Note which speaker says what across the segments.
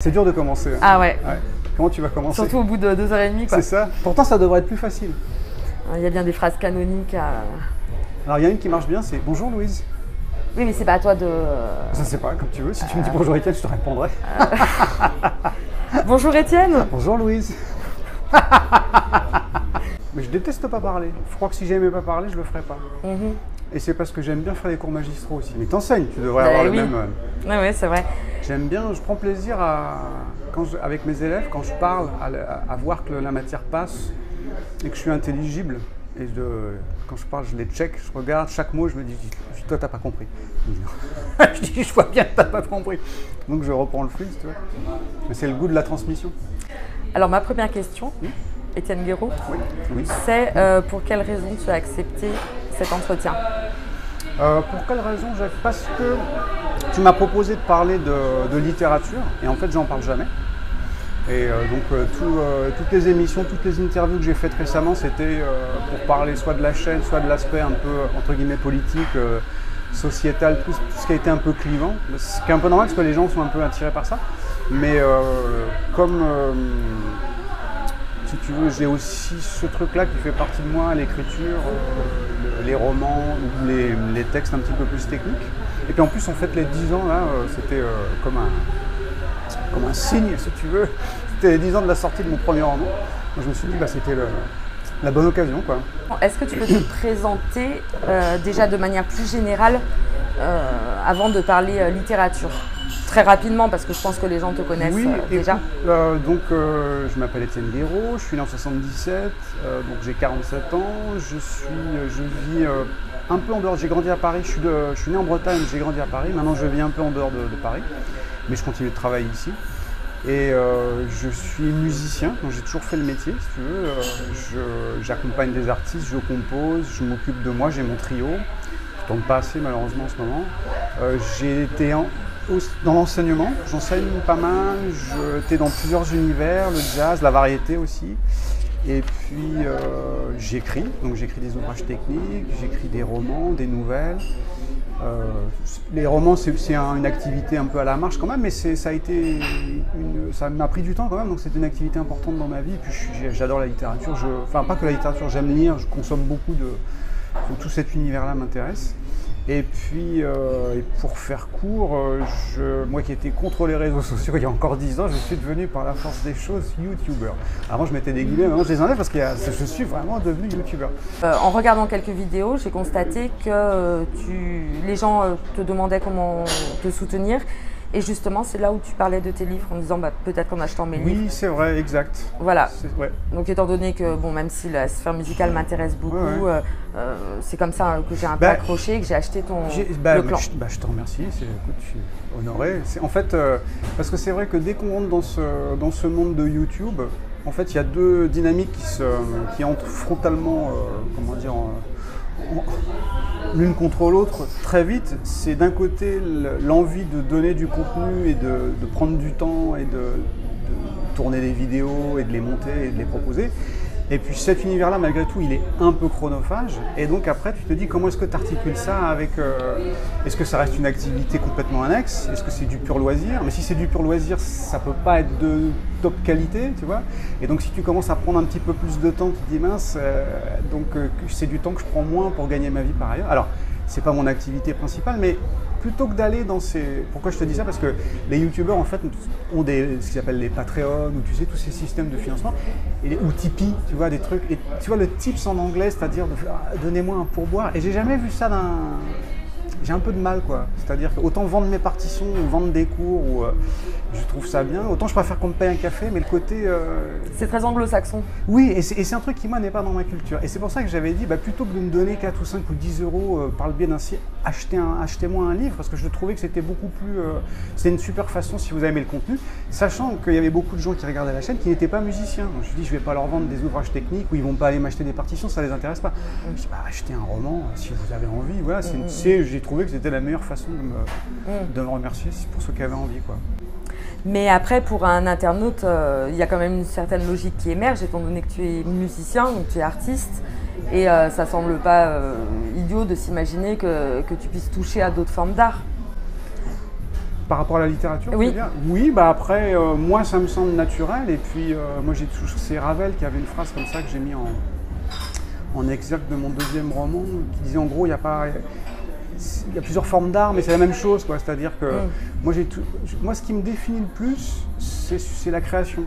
Speaker 1: C'est dur de commencer. Hein.
Speaker 2: Ah ouais.
Speaker 1: Comment tu vas commencer?
Speaker 2: Surtout au bout de 2h30.
Speaker 1: C'est ça. Pourtant, ça devrait être plus facile.
Speaker 2: Il y a bien des phrases canoniques à...
Speaker 1: Alors, il y a une qui marche bien, c'est « Bonjour Louise ».
Speaker 2: Oui, mais c'est pas à toi de...
Speaker 1: Ça, c'est pas, comme tu veux. Si tu me dis « Bonjour Étienne », je te répondrai.
Speaker 2: Bonjour Étienne.
Speaker 1: Bonjour Louise. Mais je déteste pas parler. Je crois que si j'aimais pas parler, je le ferais pas. Et c'est parce que j'aime bien faire des cours magistraux aussi. Mais t'enseignes, tu devrais avoir le même...
Speaker 2: Oui, c'est vrai.
Speaker 1: J'aime bien, je prends plaisir avec mes élèves, quand je parle, à voir que la matière passe et que je suis intelligible. Et quand je parle, je les check, je regarde chaque mot, je me dis, toi, t'as pas compris. Je dis, je vois bien que t'as pas compris. Donc je reprends le flux, tu vois. Mais c'est le goût de la transmission. Alors,
Speaker 2: ma première question, Étienne Guéraud,
Speaker 1: oui.
Speaker 2: C'est pour quelle raison tu as accepté cet entretien?
Speaker 1: Pour quelle raison? Parce que tu m'as proposé de parler de littérature, et en fait, j'en parle jamais. Et toutes les émissions, toutes les interviews que j'ai faites récemment, c'était pour parler soit de la chaîne, soit de l'aspect un peu, entre guillemets, politique, sociétal, tout ce qui a été un peu clivant. Ce qui est un peu normal, parce que les gens sont un peu attirés par ça. Mais si tu veux, j'ai aussi ce truc-là qui fait partie de moi, l'écriture, les romans, ou les textes un petit peu plus techniques. Et puis en plus, en fait, les 10 ans, là, c'était comme un signe, si tu veux. C'était les 10 ans de la sortie de mon premier roman. Donc je me suis dit, c'était la bonne occasion, quoi.
Speaker 2: Est-ce que tu peux te présenter déjà de manière plus générale avant de parler littérature? Très rapidement, parce que je pense que les gens te connaissent déjà.
Speaker 1: Je m'appelle Étienne Guéraud, je suis né en 77, donc j'ai 47 ans. Je vis un peu en dehors, j'ai grandi à Paris, je suis né en Bretagne, j'ai grandi à Paris. Maintenant, je vis un peu en dehors de Paris, mais je continue de travailler ici. Et je suis musicien, donc j'ai toujours fait le métier, si tu veux. J'accompagne des artistes, je compose, je m'occupe de moi, j'ai mon trio. Je tourne pas assez, malheureusement, en ce moment. J'ai été dans l'enseignement, j'enseigne pas mal, j'étais dans plusieurs univers, le jazz, la variété aussi. Et puis j'écris, donc j'écris des ouvrages techniques, j'écris des romans, des nouvelles. Les romans, c'est une activité un peu à la marge quand même, mais ça m'a pris du temps quand même, donc c'est une activité importante dans ma vie. Et puis j'adore la littérature, enfin pas que la littérature, j'aime lire, je consomme beaucoup tout cet univers-là m'intéresse. Et puis, pour faire court, moi qui étais contre les réseaux sociaux il y a encore 10 ans, je suis devenu par la force des choses YouTuber. Avant je mettais des guillemets, maintenant je les enlève parce que je suis vraiment devenu YouTuber.
Speaker 2: En regardant quelques vidéos, j'ai constaté que les gens te demandaient comment te soutenir. Et justement, c'est là où tu parlais de tes livres en disant peut-être qu'en achetant mes livres.
Speaker 1: Oui, c'est vrai, exact.
Speaker 2: Voilà.
Speaker 1: Ouais.
Speaker 2: Donc étant donné que, même si la sphère musicale m'intéresse beaucoup, c'est comme ça que j'ai un peu accroché et que j'ai acheté le clan.
Speaker 1: Je te remercie, écoute, je suis honoré. En fait, parce que c'est vrai que dès qu'on rentre dans ce monde de YouTube, en fait, il y a deux dynamiques qui entrent frontalement, l'une contre l'autre très vite. C'est d'un côté l'envie de donner du contenu et de prendre du temps et de tourner des vidéos et de les monter et de les proposer. Et puis cet univers-là, malgré tout, il est un peu chronophage. Et donc après, tu te dis comment est-ce que tu articules ça avec... est-ce que ça reste une activité complètement annexe? Est-ce que c'est du pur loisir? Mais si c'est du pur loisir, ça peut pas être de top qualité, tu vois. Et donc si tu commences à prendre un petit peu plus de temps, tu te dis mince, c'est du temps que je prends moins pour gagner ma vie par ailleurs. Alors, c'est pas mon activité principale, mais plutôt que d'aller dans ces... Pourquoi je te dis ça? Parce que les youtubeurs, en fait, ont ce qu'ils appellent les Patreon, ou tu sais, tous ces systèmes de financement, ou Tipeee, tu vois, des trucs. Et tu vois, le tips en anglais, c'est-à-dire donnez-moi un pourboire. Et j'ai jamais vu ça j'ai un peu de mal, quoi. C'est-à-dire autant vendre mes partitions, ou vendre des cours, ou je trouve ça bien. Autant je préfère qu'on me paye un café, mais le côté...
Speaker 2: C'est très anglo-saxon.
Speaker 1: Oui, et c'est un truc qui, moi, n'est pas dans ma culture. Et c'est pour ça que j'avais dit, plutôt que de me donner 4 ou 5 ou 10 euros par le biais d'un site, achetez-moi un livre, parce que je trouvais que c'était beaucoup plus... c'était une super façon si vous aimez le contenu, sachant qu'il y avait beaucoup de gens qui regardaient la chaîne qui n'étaient pas musiciens. Donc je me suis dit, je ne vais pas leur vendre des ouvrages techniques où ils ne vont pas aller m'acheter des partitions, ça ne les intéresse pas. Je me suis dit, achetez un roman si vous avez envie. Voilà, j'ai trouvé que c'était la meilleure façon de me remercier pour ceux qui avaient envie, quoi.
Speaker 2: Mais après, pour un internaute, il y a quand même une certaine logique qui émerge, étant donné que tu es musicien, donc tu es artiste. Et ça semble pas idiot de s'imaginer que tu puisses toucher à d'autres formes d'art.
Speaker 1: Par rapport à la littérature,
Speaker 2: Oui.
Speaker 1: tu veux dire? Oui, bah après, moi ça me semble naturel. Et puis, moi c'est Ravel qui avait une phrase comme ça que j'ai mis en exergue de mon deuxième roman, qui disait en gros, il y a plusieurs formes d'art, mais c'est la même chose, quoi. C'est-à-dire que moi, ce qui me définit le plus, c'est la création.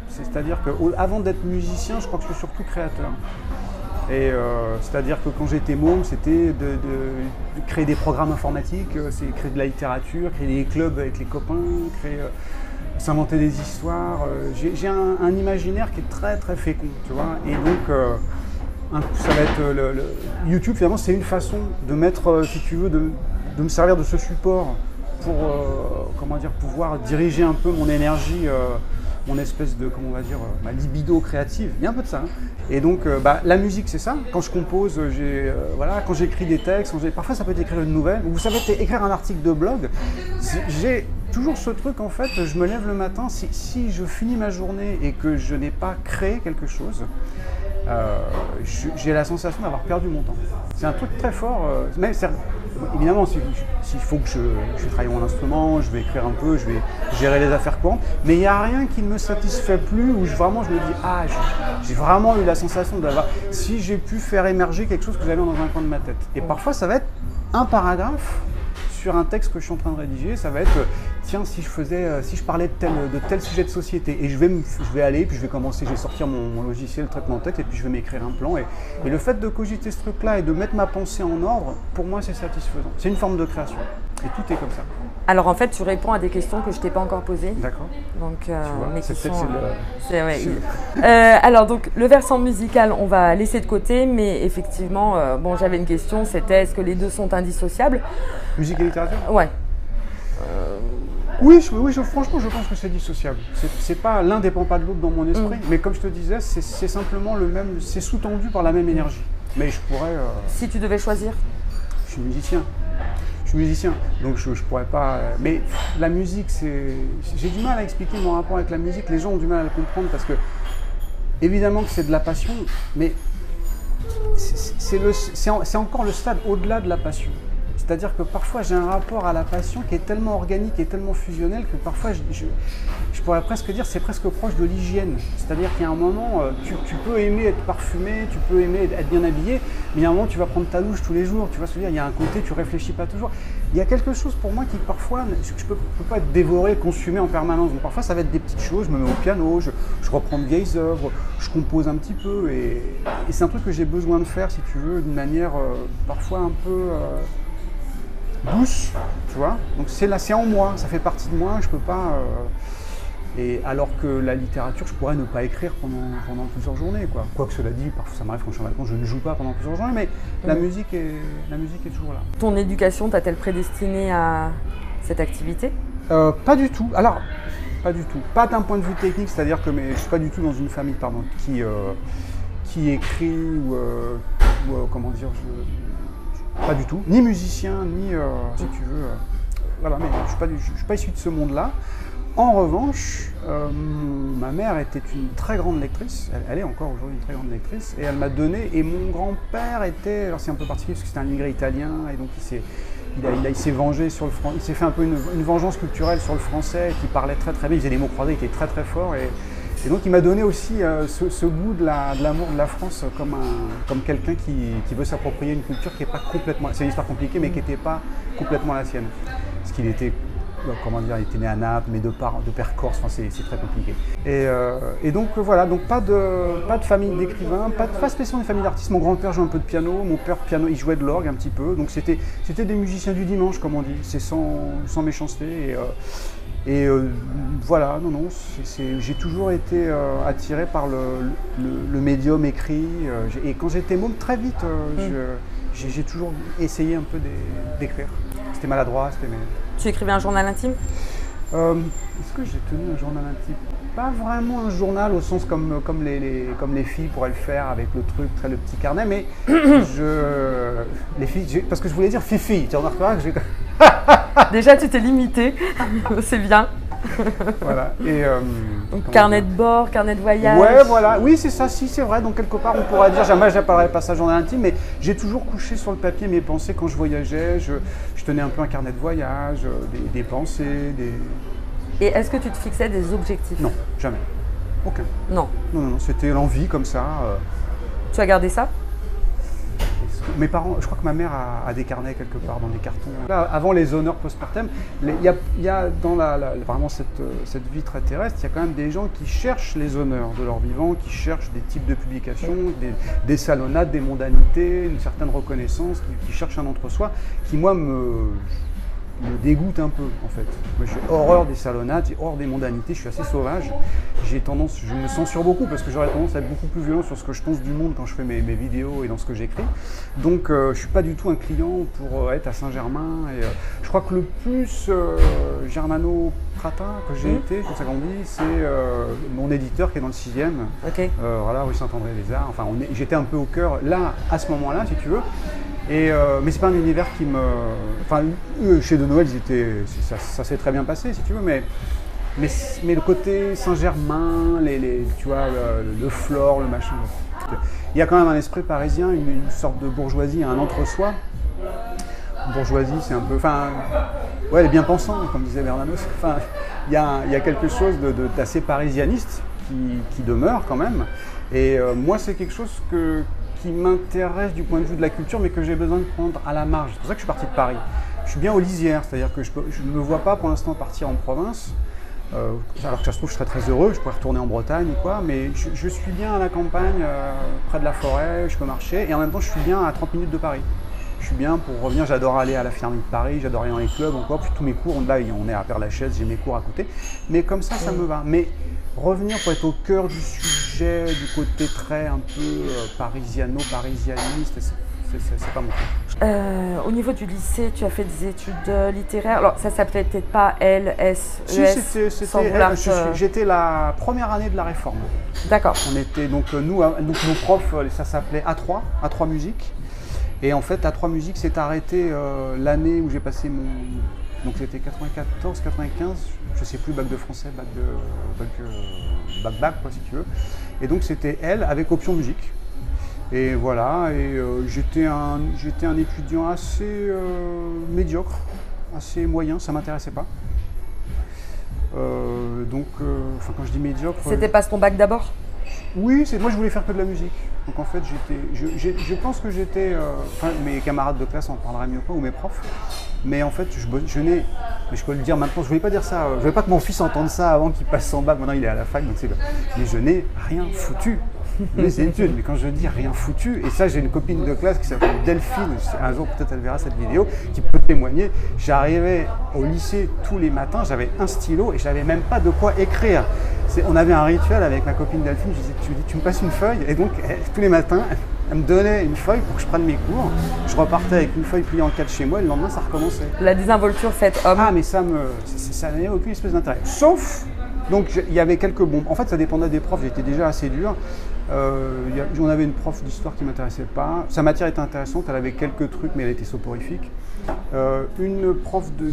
Speaker 1: C'est-à-dire qu'avant d'être musicien, je crois que je suis surtout créateur. Et c'est-à-dire que quand j'étais môme, c'était de créer des programmes informatiques, c'est créer de la littérature, créer des clubs avec les copains, s'inventer des histoires. J'ai un imaginaire qui est très très fécond, tu vois. Et donc, ça va être YouTube, finalement, c'est une façon de mettre, si tu veux, de me servir de ce support pour pouvoir diriger un peu mon énergie, mon espèce de, comment on va dire, ma libido créative. Il y a un peu de ça. Hein. Et donc, la musique, c'est ça. Quand je compose, quand j'écris des textes, parfois ça peut être écrire une nouvelle, ou vous savez, écrire un article de blog. J'ai toujours ce truc, en fait, je me lève le matin, si je finis ma journée et que je n'ai pas créé quelque chose, j'ai la sensation d'avoir perdu mon temps. C'est un truc très fort. Évidemment, s'il faut que je travaille mon instrument, je vais écrire un peu, je vais gérer les affaires courantes, mais il n'y a rien qui ne me satisfait plus, où vraiment je me dis, j'ai vraiment eu la sensation d'avoir, si j'ai pu faire émerger quelque chose que j'avais dans un coin de ma tête. Et parfois, ça va être un paragraphe sur un texte que je suis en train de rédiger, ça va être tiens, si je parlais de tel sujet de société, et je vais aller, puis je vais sortir mon logiciel de traitement de texte, et puis je vais m'écrire un plan. Et le fait de cogiter ce truc-là et de mettre ma pensée en ordre, pour moi, c'est satisfaisant. C'est une forme de création. Et tout est comme ça.
Speaker 2: Alors en fait, tu réponds à des questions que je ne t'ai pas encore posées.
Speaker 1: D'accord.
Speaker 2: Donc,
Speaker 1: mes questions.
Speaker 2: Alors donc, le versant musical, on va laisser de côté, mais effectivement, j'avais une question, c'était est-ce que les deux sont indissociables?
Speaker 1: Musique et littérature?
Speaker 2: Ouais.
Speaker 1: Oui, franchement, je pense que c'est dissociable. L'un dépend pas de l'autre dans mon esprit, mais comme je te disais, c'est simplement le même, c'est sous-tendu par la même énergie. Mais je pourrais.
Speaker 2: Si tu devais choisir?
Speaker 1: Je suis musicien, donc je pourrais pas. Mais la musique, j'ai du mal à expliquer mon rapport avec la musique. Les gens ont du mal à le comprendre parce que, évidemment, que c'est de la passion, mais c'est encore le stade au-delà de la passion. C'est-à-dire que parfois j'ai un rapport à la passion qui est tellement organique et tellement fusionnel que parfois je pourrais presque dire c'est presque proche de l'hygiène. C'est-à-dire qu'il y a un moment, tu peux aimer être parfumé, tu peux aimer être bien habillé, mais il y a un moment tu vas prendre ta douche tous les jours, tu vois ce que je veux dire, il y a un côté, tu réfléchis pas toujours. Il y a quelque chose pour moi qui parfois, je peux pas être dévoré, consumé en permanence. Donc parfois ça va être des petites choses, je me mets au piano, je reprends de vieilles œuvres, je compose un petit peu et c'est un truc que j'ai besoin de faire si tu veux, d'une manière parfois un peu douce, tu vois. Donc c'est en moi, ça fait partie de moi, je peux pas. Et alors que la littérature, je pourrais ne pas écrire pendant plusieurs journées, quoi. Quoique cela dit, parfois ça m'arrive quand je suis en vacances, je ne joue pas pendant plusieurs journées, mais la musique est toujours là.
Speaker 2: Ton éducation t'a-t-elle prédestiné à cette activité?
Speaker 1: Pas du tout. Alors, pas du tout. Pas d'un point de vue technique, c'est-à-dire que je suis pas du tout dans une famille, qui écrit ou comment dire. Pas du tout, ni musicien, ni si tu veux. Voilà, mais je suis pas issu de ce monde-là. En revanche, ma mère était une très grande lectrice, elle est encore aujourd'hui une très grande lectrice, et elle m'a donné, et mon grand-père était, alors c'est un peu particulier parce que c'était un immigré italien, et donc il s'est vengé sur le français, il s'est fait un peu une vengeance culturelle sur le français, qui parlait très très bien, il faisait des mots croisés, il était très très fort, et donc il m'a donné aussi ce goût de l'amour de la France comme quelqu'un qui veut s'approprier une culture qui n'est pas complètement, c'est une histoire compliquée, mais qui n'était pas complètement la sienne. Parce qu'il était, il était né à Naples, mais de père corse, enfin, c'est très compliqué. Et donc voilà, donc pas de famille d'écrivains, pas spécialement une famille d'artistes. Mon grand-père jouait un peu de piano, mon père piano, il jouait de l'orgue un petit peu, donc c'était des musiciens du dimanche, comme on dit, c'est sans méchanceté. Voilà, non, j'ai toujours été attiré par le médium écrit. Et quand j'étais môme, très vite, j'ai toujours essayé un peu d'écrire. C'était maladroit,
Speaker 2: Tu écrivais un journal intime?
Speaker 1: Est-ce que j'ai tenu un journal intime? Pas vraiment un journal au sens comme les filles pourraient le faire avec le petit carnet, mais les filles, parce que je voulais dire fifi, tu remarqueras que j'ai...
Speaker 2: Déjà, tu t'es limité, c'est bien.
Speaker 1: Voilà. Et,
Speaker 2: Donc carnet de bord, carnet de voyage.
Speaker 1: ouais, voilà. Oui, c'est ça. Si, c'est vrai. Donc quelque part, on pourrait dire, jamais j'appellerai pas ça journal intime, mais j'ai toujours couché sur le papier mes pensées quand je voyageais. Je tenais un peu un carnet de voyage, des pensées, des...
Speaker 2: Et est-ce que tu te fixais des objectifs?
Speaker 1: Non, jamais. Aucun.
Speaker 2: Non.
Speaker 1: Non. C'était l'envie comme ça.
Speaker 2: Tu as gardé ça?
Speaker 1: Mes parents, je crois que ma mère a des carnets quelque part dans des cartons. Là, avant les honneurs postpartum, il y a dans vraiment cette vie très terrestre, il y a quand même des gens qui cherchent les honneurs de leur vivant, qui cherchent des types de publications, des salonnades, des mondanités, une certaine reconnaissance, qui cherchent un entre-soi, qui moi me dégoûte un peu en fait. Moi j'ai horreur des salonnades, j'ai horreur des mondanités, je suis assez sauvage. Je me censure beaucoup parce que j'aurais tendance à être beaucoup plus violent sur ce que je pense du monde quand je fais mes vidéos et dans ce que j'écris. Donc je suis pas du tout un client pour être à Saint-Germain. Et je crois que le plus germano-pratin que j'ai été, comme ça qu'on dit, c'est mon éditeur qui est dans le 6e.
Speaker 2: Ok.
Speaker 1: Voilà, rue Saint-André-des-Arts. Enfin, j'étais un peu au cœur là, à ce moment-là, si tu veux. Mais c'est pas un univers qui me... Enfin, eux, chez De Noël, ça s'est très bien passé, si tu veux, mais le côté Saint-Germain, tu vois, le Flore, le machin... Il y a quand même un esprit parisien, une sorte de bourgeoisie, un entre-soi. Bourgeoisie, c'est un peu... Enfin, ouais, les bien-pensants, comme disait Bernanos. Enfin, il y a quelque chose d'assez parisianiste qui demeure quand même. Et moi, c'est quelque chose qui m'intéresse du point de vue de la culture, mais que j'ai besoin de prendre à la marge. C'est pour ça que je suis parti de Paris. Je suis bien aux lisières, c'est-à-dire que je ne me vois pas pour l'instant partir en province, alors que ça se trouve, je serais très heureux, je pourrais retourner en Bretagne ou quoi, mais je suis bien à la campagne, près de la forêt, je peux marcher, et en même temps, je suis bien à 30 minutes de Paris. Je suis bien pour revenir, j'adore aller à la Philharmonie de Paris, j'adore aller dans les clubs encore, puis tous mes cours, là on est à Père-Lachaise, j'ai mes cours à côté, mais comme ça me va. Mais revenir pour être au cœur du sujet, du côté très un peu parisiano-parisianiste, c'est pas mon truc.
Speaker 2: Au niveau du lycée, tu as fait des études littéraires. Alors ça s'appelait peut-être pas LSES.
Speaker 1: Si, j'étais la première année de la réforme.
Speaker 2: D'accord.
Speaker 1: On était donc nos profs, ça s'appelait A3 musique. Et en fait, A3 musique s'est arrêté l'année où j'ai passé mon... Donc c'était 94, 95, je sais plus, bac de français, bac quoi si tu veux. Et donc c'était elle avec option musique. Et voilà, et j'étais un étudiant assez médiocre, assez moyen, ça m'intéressait pas. Enfin quand je dis médiocre...
Speaker 2: C'était pas ton bac d'abord?
Speaker 1: Oui, moi je voulais faire que de la musique. Donc en fait, je pense que j'étais... mes camarades de classe en parleraient mieux que moi, ou mes profs. Mais en fait, mais je peux le dire maintenant, je voulais pas dire ça, je voulais pas que mon fils entende ça avant qu'il passe son bac, maintenant il est à la fac, donc mais je n'ai rien foutu. mes études, mais quand je dis rien foutu, et ça j'ai une copine de classe qui s'appelle Delphine, un jour peut-être elle verra cette vidéo, qui peut témoigner, j'arrivais au lycée tous les matins, j'avais un stylo et j'avais même pas de quoi écrire. On avait un rituel avec ma copine Delphine, je disais tu me passes une feuille, et donc tous les matins, elle me donnait une feuille pour que je prenne mes cours, je repartais avec une feuille pliée en 4 chez moi, et le lendemain ça recommençait.
Speaker 2: La désinvolture faite homme.
Speaker 1: Ah mais ça n'avait aucune espèce d'intérêt, sauf... Donc il y avait quelques bombes. En fait, ça dépendait des profs. J'étais déjà assez dur. On avait une prof d'histoire qui ne m'intéressait pas. Sa matière était intéressante. Elle avait quelques trucs, mais elle était soporifique.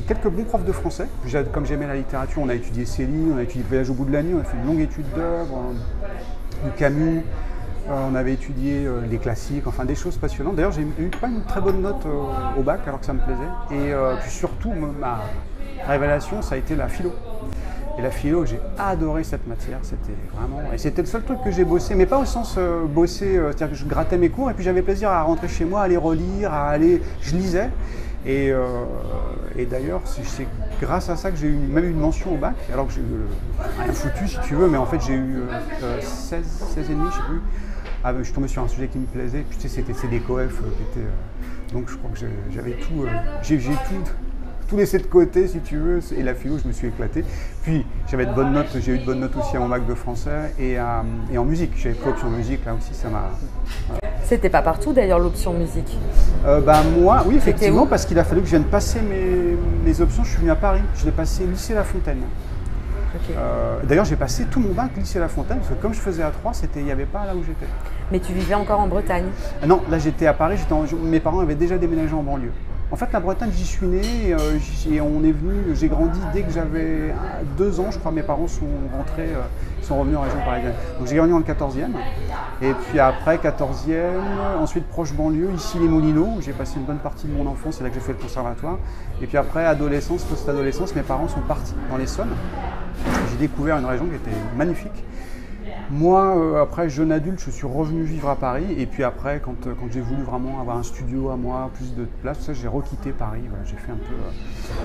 Speaker 1: Quelques bons profs de français. Comme j'aimais la littérature, on a étudié Céline, on a étudié Voyage au bout de la nuit, on a fait une longue étude d'œuvres, du Camus. On avait étudié les classiques, enfin des choses passionnantes. D'ailleurs, j'ai eu pas une très bonne note au bac, alors que ça me plaisait. Et puis surtout, ma révélation, ça a été la philo. Et la philo, j'ai adoré cette matière, c'était vraiment... Et c'était le seul truc que j'ai bossé, mais pas au sens bosser, c'est-à-dire que je grattais mes cours et puis j'avais plaisir à rentrer chez moi, à les relire, je lisais. Et d'ailleurs, c'est grâce à ça que j'ai même eu une mention au bac, alors que j'ai eu rien foutu si tu veux, mais en fait j'ai eu 16 et demi, je sais plus. Je suis tombé sur un sujet qui me plaisait, puis tu sais, c'est des coefs qui étaient... donc je crois que j'avais tout... j'ai tout laissé de côté si tu veux, et la philo je me suis éclaté. Puis j'avais de bonnes notes, j'ai eu de bonnes notes aussi à mon bac de français et en musique. J'avais pris option musique, là aussi ça m'a... Voilà.
Speaker 2: C'était pas partout d'ailleurs l'option musique.
Speaker 1: Moi, oui effectivement, parce qu'il a fallu que je vienne passer mes options, je suis venu à Paris, je l'ai passé lycée La Fontaine. Okay. D'ailleurs j'ai passé tout mon bac lycée La Fontaine, parce que comme je faisais A3, il n'y avait pas là où j'étais.
Speaker 2: Mais tu vivais encore en Bretagne?
Speaker 1: Non, là j'étais à Paris, mes parents avaient déjà déménagé en banlieue. En fait, la Bretagne, j'y suis né, j'ai grandi dès que j'avais 2 ans, je crois, mes parents sont rentrés, sont revenus en région parisienne. Donc j'ai grandi dans le 14e, et puis après 14e, ensuite proche banlieue, ici les Moulineaux, où j'ai passé une bonne partie de mon enfance, c'est là que j'ai fait le conservatoire. Et puis après, adolescence, post-adolescence, mes parents sont partis dans l'Essonne. J'ai découvert une région qui était magnifique. Moi, après, jeune adulte, je suis revenu vivre à Paris. Et puis après, quand j'ai voulu vraiment avoir un studio à moi, plus de place, tout ça, j'ai requitté Paris. Voilà, j'ai fait un peu.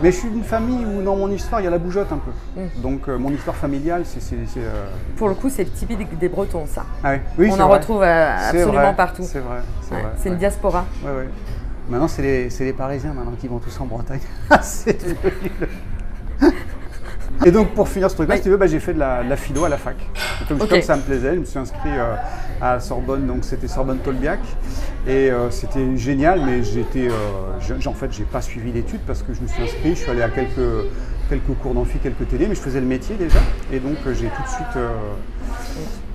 Speaker 1: Mais je suis d'une famille où, dans mon histoire, il y a la bougeotte un peu. Donc, mon histoire familiale, c'est.
Speaker 2: Pour le coup, c'est typique des Bretons, ça.
Speaker 1: Ah oui, oui,
Speaker 2: on en retrouve absolument partout.
Speaker 1: C'est vrai.
Speaker 2: C'est une diaspora.
Speaker 1: Ouais, ouais. Maintenant, c'est les Parisiens maintenant qui vont tous en Bretagne. C'est terrible. Et donc pour finir ce truc-là, si tu veux, j'ai fait de la philo à la fac. Comme ça me plaisait, je me suis inscrit à Sorbonne, donc c'était Sorbonne Tolbiac. Et c'était génial, mais en fait, j'ai pas suivi l'étude parce que je me suis inscrit, je suis allé à quelques cours d'amphi, quelques télés, mais je faisais le métier déjà. Et donc j'ai tout de suite,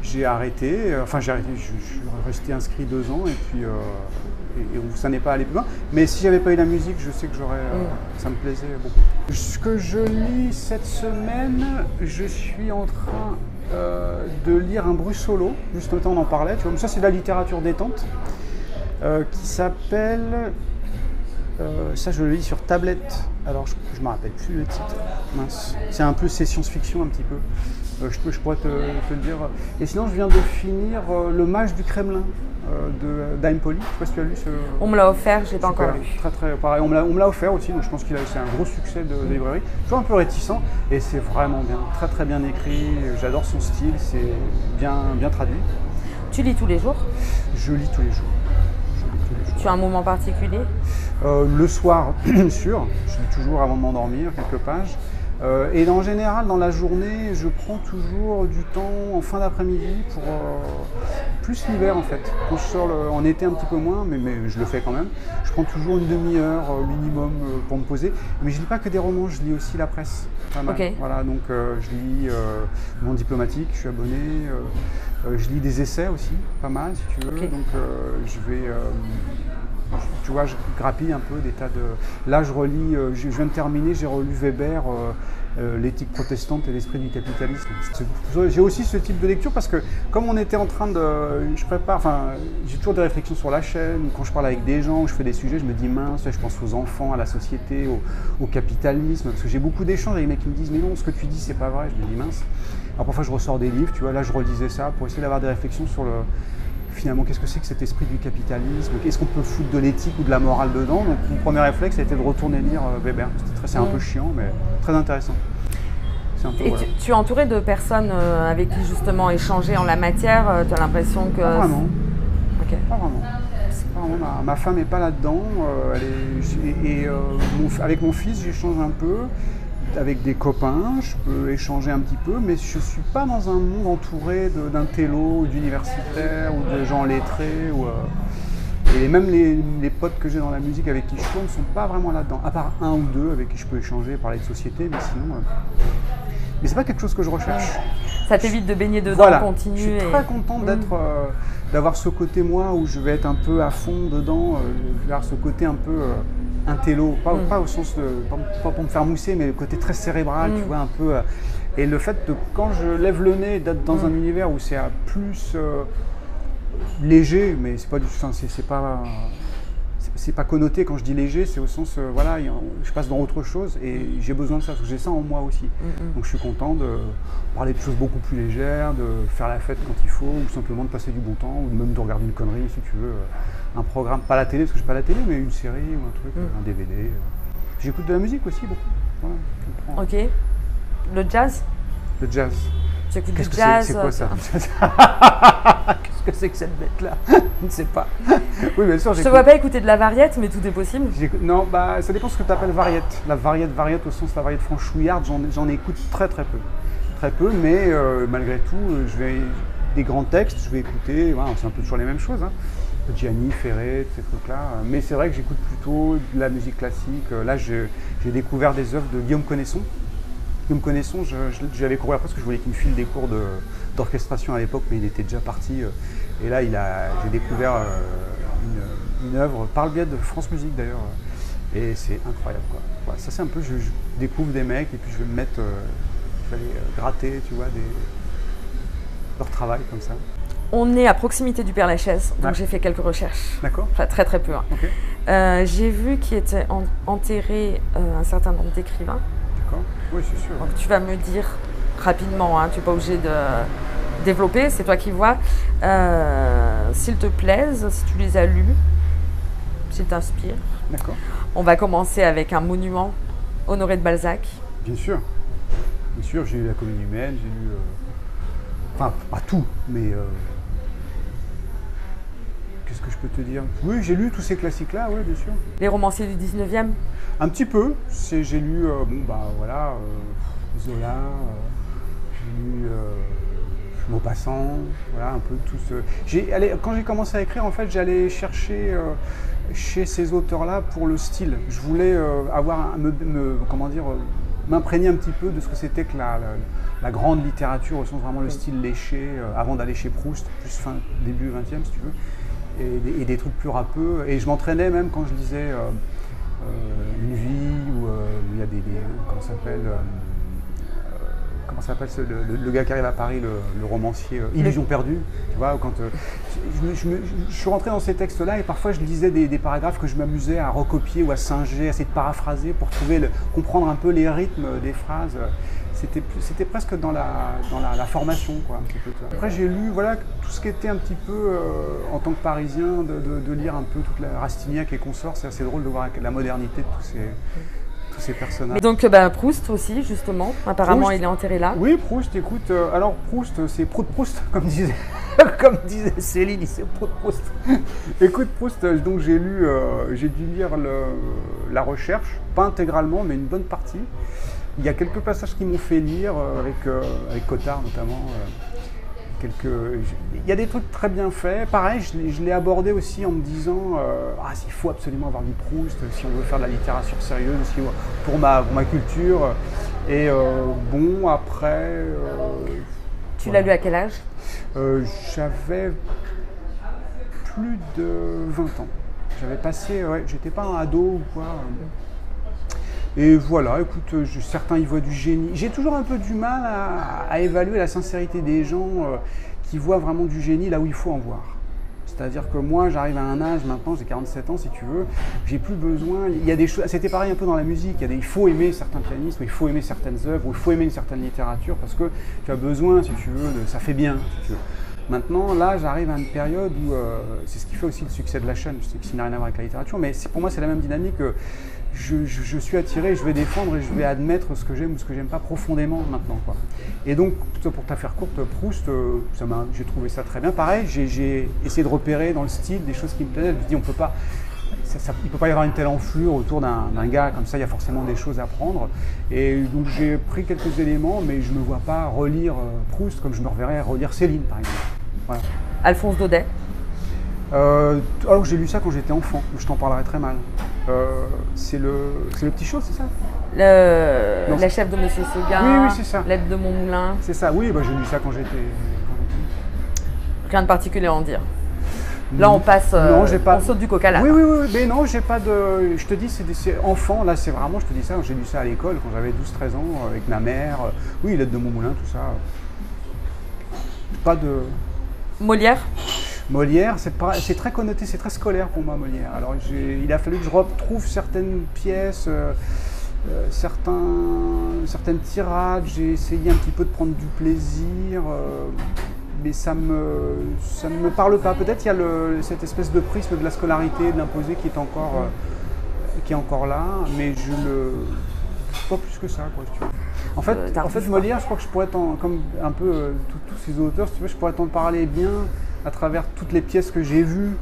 Speaker 1: j'ai arrêté, je suis resté inscrit 2 ans et puis ça n'est pas allé plus loin. Mais si j'avais pas eu la musique, je sais que ça me plaisait beaucoup. Ce que je lis cette semaine, je suis en train de lire un Brussolo, juste le temps on en parlait, tu vois, ça c'est de la littérature détente, qui s'appelle, ça je le lis sur tablette, alors je me rappelle plus le titre, mince, c'est un peu science-fiction un petit peu. Je pourrais te le dire. Et sinon, je viens de finir Le Mage du Kremlin d'Aim-Poli. Je ne sais pas si tu as lu ce.
Speaker 2: On me l'a offert, je n'ai pas encore lu.
Speaker 1: Très pareil. On me l'a offert aussi, donc je pense que c'est un gros succès de librairie. Toujours un peu réticent, et c'est vraiment bien. Très bien écrit. J'adore son style, c'est bien traduit.
Speaker 2: Tu lis tous les jours?
Speaker 1: Je lis tous les jours.
Speaker 2: Tu as un moment particulier?
Speaker 1: Le soir, sûr. Je lis toujours avant de m'endormir, quelques pages. Et en général, dans la journée, je prends toujours du temps en fin d'après-midi pour plus l'hiver en fait. Quand je sors en été un petit peu moins, mais je le fais quand même. Je prends toujours une demi-heure minimum pour me poser. Mais je lis pas que des romans, je lis aussi la presse. Pas mal.
Speaker 2: Okay.
Speaker 1: Voilà, donc je lis Le Monde diplomatique, je suis abonné. Je lis des essais aussi, pas mal si tu veux.
Speaker 2: Okay.
Speaker 1: Donc je vais. Tu vois, je grappille un peu des tas de. Là, je relis, je viens de terminer, j'ai relu Weber, L'éthique protestante et l'esprit du capitalisme. J'ai aussi ce type de lecture parce que, comme on était en train de. J'ai toujours des réflexions sur la chaîne, quand je parle avec des gens, je fais des sujets, je me dis mince, je pense aux enfants, à la société, au capitalisme, parce que j'ai beaucoup d'échanges avec les mecs qui me disent mais non, ce que tu dis, c'est pas vrai, je me dis mince. Alors parfois, je ressors des livres, tu vois, là, je relisais ça pour essayer d'avoir des réflexions sur le. Finalement, qu'est-ce que c'est que cet esprit du capitalisme? Qu'est-ce qu'on peut foutre de l'éthique ou de la morale dedans? Donc, mon premier réflexe a été de retourner lire Weber. C'est un peu chiant, mais très intéressant.
Speaker 2: Et voilà. Tu es entouré de personnes avec qui justement échanger en la matière? Tu as l'impression que...
Speaker 1: Pas vraiment.
Speaker 2: Okay.
Speaker 1: Pas vraiment. Ma femme n'est pas là-dedans. Avec mon fils, j'échange un peu. Avec des copains, je peux échanger un petit peu, mais je ne suis pas dans un monde entouré d'intellos, d'universitaires ou de gens lettrés. Et même les potes que j'ai dans la musique avec qui je tourne ne sont pas vraiment là-dedans, à part un ou deux avec qui je peux échanger, parler de société, mais sinon... Mais c'est pas quelque chose que je recherche.
Speaker 2: Ça t'évite de baigner dedans,
Speaker 1: voilà.
Speaker 2: Continuer.
Speaker 1: Je suis très content d'avoir ce côté moi où je vais être un peu à fond dedans, vers ce côté un peu... intello, pas au sens de, pas pour me faire mousser, mais le côté très cérébral, tu vois, un peu. Et le fait de, quand je lève le nez, d'être dans un univers où c'est plus léger, mais c'est pas du, c'est pas connoté quand je dis léger, c'est au sens, voilà, je passe dans autre chose et j'ai besoin de ça, parce que j'ai ça en moi aussi. Donc je suis content de parler de choses beaucoup plus légères, de faire la fête quand il faut, ou simplement de passer du bon temps, ou même de regarder une connerie si tu veux. Un programme, pas la télé, parce que je n'ai pas la télé, mais une série ou un truc, un DVD. J'écoute de la musique aussi beaucoup. Voilà,
Speaker 2: ok. Le jazz?
Speaker 1: Le jazz.
Speaker 2: Tu écoutes du jazz?
Speaker 1: C'est quoi ça? Qu'est-ce que c'est que cette bête-là? Je ne sais pas. Oui, bien sûr.
Speaker 2: Je ne te vois pas écouter de la variette, mais tout est possible.
Speaker 1: Non, ça dépend de ce que tu appelles variette. La variette au sens de la variette franchouillarde, j'en écoute très peu. Très peu, mais malgré tout, des grands textes, je vais écouter, voilà, c'est un peu toujours les mêmes choses. Hein. Gianni, Ferré, ces trucs-là. Mais c'est vrai que j'écoute plutôt de la musique classique. Là, j'ai découvert des œuvres de Guillaume Connaisson. Guillaume Connaisson, j'avais couru après parce que je voulais qu'il me file des cours d'orchestration à l'époque, mais il était déjà parti. Et là, j'ai découvert une œuvre, par le biais de France Musique d'ailleurs, Et c'est incroyable, quoi. Voilà, ça c'est un peu, je découvre des mecs et puis je vais me mettre, je vais aller gratter, tu vois, leur travail comme ça.
Speaker 2: On est à proximité du Père-Lachaise, donc
Speaker 1: Ouais.
Speaker 2: j'ai fait quelques recherches.
Speaker 1: D'accord.
Speaker 2: Enfin, très très peu. Hein.
Speaker 1: Ok.
Speaker 2: J'ai vu qu'il était enterré un certain nombre d'écrivains.
Speaker 1: D'accord. Oui, c'est sûr.
Speaker 2: Donc tu vas me dire rapidement, hein, tu n'es pas obligé de développer, c'est toi qui vois. S'ils te plaisent, si tu les as lus, s'ils t'inspirent.
Speaker 1: D'accord.
Speaker 2: On va commencer avec un monument, Honoré de Balzac.
Speaker 1: Bien sûr. Bien sûr, j'ai lu La Comédie humaine, j'ai lu... Enfin, pas tout, mais... Qu'est-ce que je peux te dire? Oui, j'ai lu tous ces classiques-là, oui, bien sûr.
Speaker 2: Les romanciers du 19e.
Speaker 1: Un petit peu. J'ai lu, Zola, j'ai lu Maupassant, voilà, un peu tout ce... Quand j'ai commencé à écrire, en fait, j'allais chercher chez ces auteurs-là pour le style. Je voulais m'imprégner un petit peu de ce que c'était que la grande littérature, au sens vraiment le style léché, avant d'aller chez Proust, plus début 20e, si tu veux, et des trucs plus râpeux. Et je m'entraînais même quand je lisais Une vie, où il y a comment s'appelle le gars qui arrive à Paris, le romancier Illusion perdue, tu vois, quand je suis rentré dans ces textes-là et parfois je lisais des paragraphes que je m'amusais à recopier ou à singer, à essayer de paraphraser pour comprendre un peu les rythmes des phrases. C'était presque dans la formation, quoi, un petit peu. Après, j'ai lu, voilà, tout ce qui était un petit peu, en tant que Parisien, de lire un peu toute la Rastignac et consorts. C'est assez drôle de voir la modernité de tous ces personnages.
Speaker 2: Et donc Proust aussi, justement. Apparemment,
Speaker 1: Proust,
Speaker 2: il est enterré là.
Speaker 1: Oui, Proust, écoute, alors Proust, c'est Proust, comme disait Céline, c'est Proust. Écoute, Proust, donc j'ai dû lire La Recherche, pas intégralement, mais une bonne partie. Il y a quelques passages qui m'ont fait lire, avec Cottard notamment. Il y a des trucs très bien faits. Pareil, je l'ai abordé aussi en me disant il faut absolument avoir du Proust si on veut faire de la littérature sérieuse, aussi, pour ma culture. Et après...
Speaker 2: Tu l'as lu à quel âge?
Speaker 1: J'avais plus de 20 ans. J'avais passé... j'étais pas un ado ou quoi. Et voilà, écoute, certains y voient du génie. J'ai toujours un peu du mal à évaluer la sincérité des gens qui voient vraiment du génie là où il faut en voir. C'est-à-dire que moi, j'arrive à un âge maintenant, j'ai 47 ans si tu veux, j'ai plus besoin. Il y a des choses. C'était pareil un peu dans la musique. Il faut aimer certains pianistes, ou il faut aimer certaines œuvres, ou il faut aimer une certaine littérature parce que tu as besoin, si tu veux, ça fait bien, si tu veux. Maintenant, là, j'arrive à une période où c'est ce qui fait aussi le succès de la chaîne. Je sais que ça n'a rien à voir avec la littérature, mais pour moi, c'est la même dynamique. Je suis attiré, je vais défendre et je vais admettre ce que j'aime ou ce que j'aime pas profondément maintenant, quoi. Et donc, pour te faire courte, Proust, j'ai trouvé ça très bien. Pareil, j'ai essayé de repérer dans le style des choses qui me plaisaient. Je me dis, il ne peut pas y avoir une telle enflure autour d'un gars comme ça, il y a forcément des choses à prendre. Et donc j'ai pris quelques éléments, mais je ne me vois pas relire Proust comme je me reverrais relire Céline, par exemple. Voilà.
Speaker 2: Alphonse Daudet.
Speaker 1: Alors j'ai lu ça quand j'étais enfant, je t'en parlerai très mal. C'est le petit show, c'est ça?
Speaker 2: La chef de Monsieur Seguin.
Speaker 1: Oui, c'est ça.
Speaker 2: L'aide de Montmoulin.
Speaker 1: C'est ça, oui, j'ai lu ça quand j'étais...
Speaker 2: Rien de particulier à en dire. Là, on passe, on saute du coq à l'âne.
Speaker 1: Oui, mais non, j'ai pas de... Je te dis, c'est enfant, là, c'est vraiment, je te dis ça, j'ai lu ça à l'école quand j'avais 12-13 ans, avec ma mère. Oui, l'aide de Montmoulin, tout ça. Pas de... Molière, c'est très connoté, c'est très scolaire pour moi, Molière. Alors, il a fallu que je retrouve certaines pièces, certaines tirades. J'ai essayé un petit peu de prendre du plaisir, mais ça me parle pas. Peut-être il y a cette espèce de prisme de la scolarité, de l'imposé qui est encore là, mais pas plus que ça, quoi, si tu veux. En fait, Molière, je crois que je pourrais comme un peu tous ces auteurs, si tu veux, je pourrais t'en parler bien à travers toutes les pièces que j'ai vues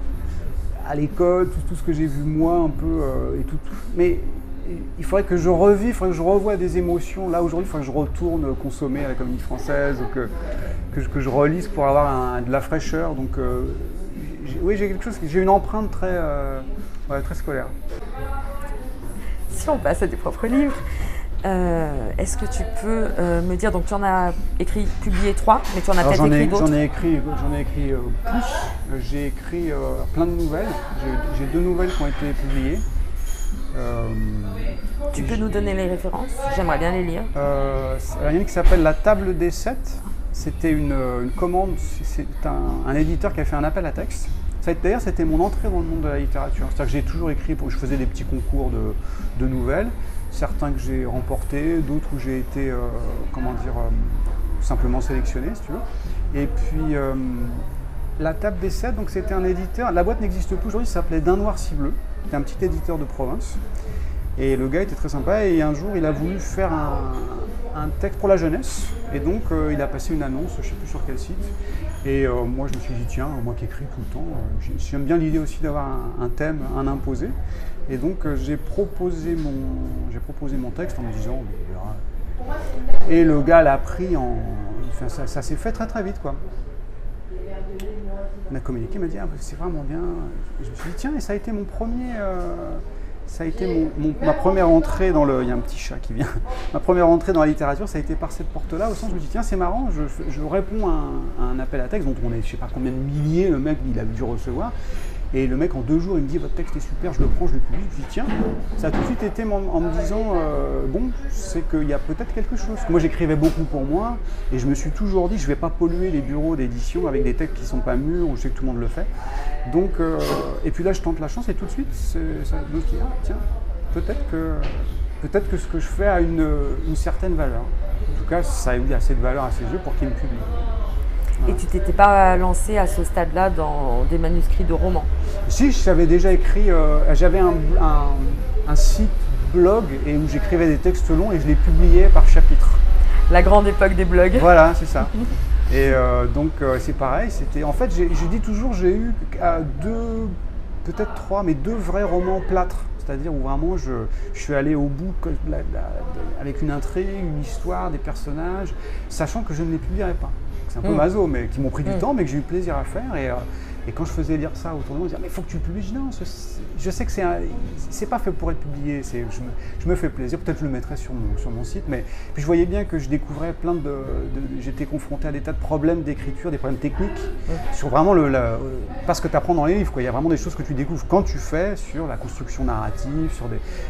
Speaker 1: à l'école, tout ce que j'ai vu moi un peu, et tout. Mais il faudrait que je revive, il faudrait que je revoie des émotions. Là, aujourd'hui, il faudrait que je retourne consommer à la Comédie Française, ou que je relise pour avoir de la fraîcheur. Donc, oui, j'ai une empreinte très scolaire.
Speaker 2: Si on passe à tes propres livres, est-ce que tu peux me dire, donc tu en as publié 3, mais tu en as peut-être écrit d'autres?
Speaker 1: J'en ai écrit plus. J'ai écrit plein de nouvelles. J'ai 2 nouvelles qui ont été publiées.
Speaker 2: Tu peux nous donner les références? J'aimerais bien les lire.
Speaker 1: Il y en a qui s'appelle La Table des 7. C'était une commande, c'est un éditeur qui a fait un appel à texte. D'ailleurs, c'était mon entrée dans le monde de la littérature. C'est-à-dire que j'ai toujours écrit, je faisais des petits concours de nouvelles, certains que j'ai remportés, d'autres où j'ai été, simplement sélectionné, si tu veux. Et puis, La Table des 7, donc c'était un éditeur, la boîte n'existe plus aujourd'hui, ça s'appelait D'un Noir Si Bleu. C'était un petit éditeur de province. Et le gars était très sympa et un jour, il a voulu faire un texte pour la jeunesse. Et donc, il a passé une annonce, je ne sais plus sur quel site. Et moi, je me suis dit, tiens, moi qui écris tout le temps, j'aime bien l'idée aussi d'avoir un thème, un imposé. Et donc, j'ai proposé mon texte en me disant, on verra. Et le gars l'a pris ça s'est fait très très vite, quoi. On a communiqué, il m'a dit, ah, c'est vraiment bien. Je me suis dit, tiens, et ça a été mon premier... Ça a été ma première entrée dans le... Il y a un petit chat qui vient. Ma première entrée dans la littérature, ça a été par cette porte-là, au sens où je me dis, tiens, c'est marrant, je réponds à un appel à texte dont on est, je sais pas combien de milliers, le mec, il a dû recevoir. Et le mec, en 2 jours, il me dit, votre texte est super, je le prends, je le publie. Je me dis, tiens, ça a tout de suite été en me disant, bon, c'est qu'il y a peut-être quelque chose. Moi, j'écrivais beaucoup pour moi, et je me suis toujours dit, je ne vais pas polluer les bureaux d'édition avec des textes qui ne sont pas mûrs, où je sais que tout le monde le fait. Donc, et puis là, je tente la chance, et tout de suite, ça me dit, ah, tiens, peut-être que ce que je fais a une certaine valeur. En tout cas, ça a eu assez de valeur à ses yeux pour qu'il me publie.
Speaker 2: Et tu t'étais pas lancé à ce stade-là dans des manuscrits de romans?
Speaker 1: Si, j'avais déjà écrit, j'avais un site blog et où j'écrivais des textes longs et je les publiais par chapitre.
Speaker 2: La grande époque des blogs.
Speaker 1: Voilà, c'est ça. Et donc c'est pareil, en fait, je dis toujours, j'ai eu 2, peut-être 3, mais 2 vrais romans plâtres. C'est-à-dire où vraiment je suis allé au bout avec une intrigue, une histoire, des personnages, sachant que je ne les publierai pas. C'est un peu maso, mais qui m'ont pris du temps, mais que j'ai eu plaisir à faire. Et quand je faisais lire ça autour de moi, on me disait, mais il faut que tu le publies. Je dis, non, je sais que c'est pas fait pour être publié. Je me fais plaisir. Peut-être je le mettrai sur mon site. Mais puis je voyais bien que je découvrais j'étais confronté à des tas de problèmes d'écriture, des problèmes techniques, sur vraiment pas ce que tu apprends dans les livres, quoi. Il y a vraiment des choses que tu découvres quand tu fais sur la construction narrative, sur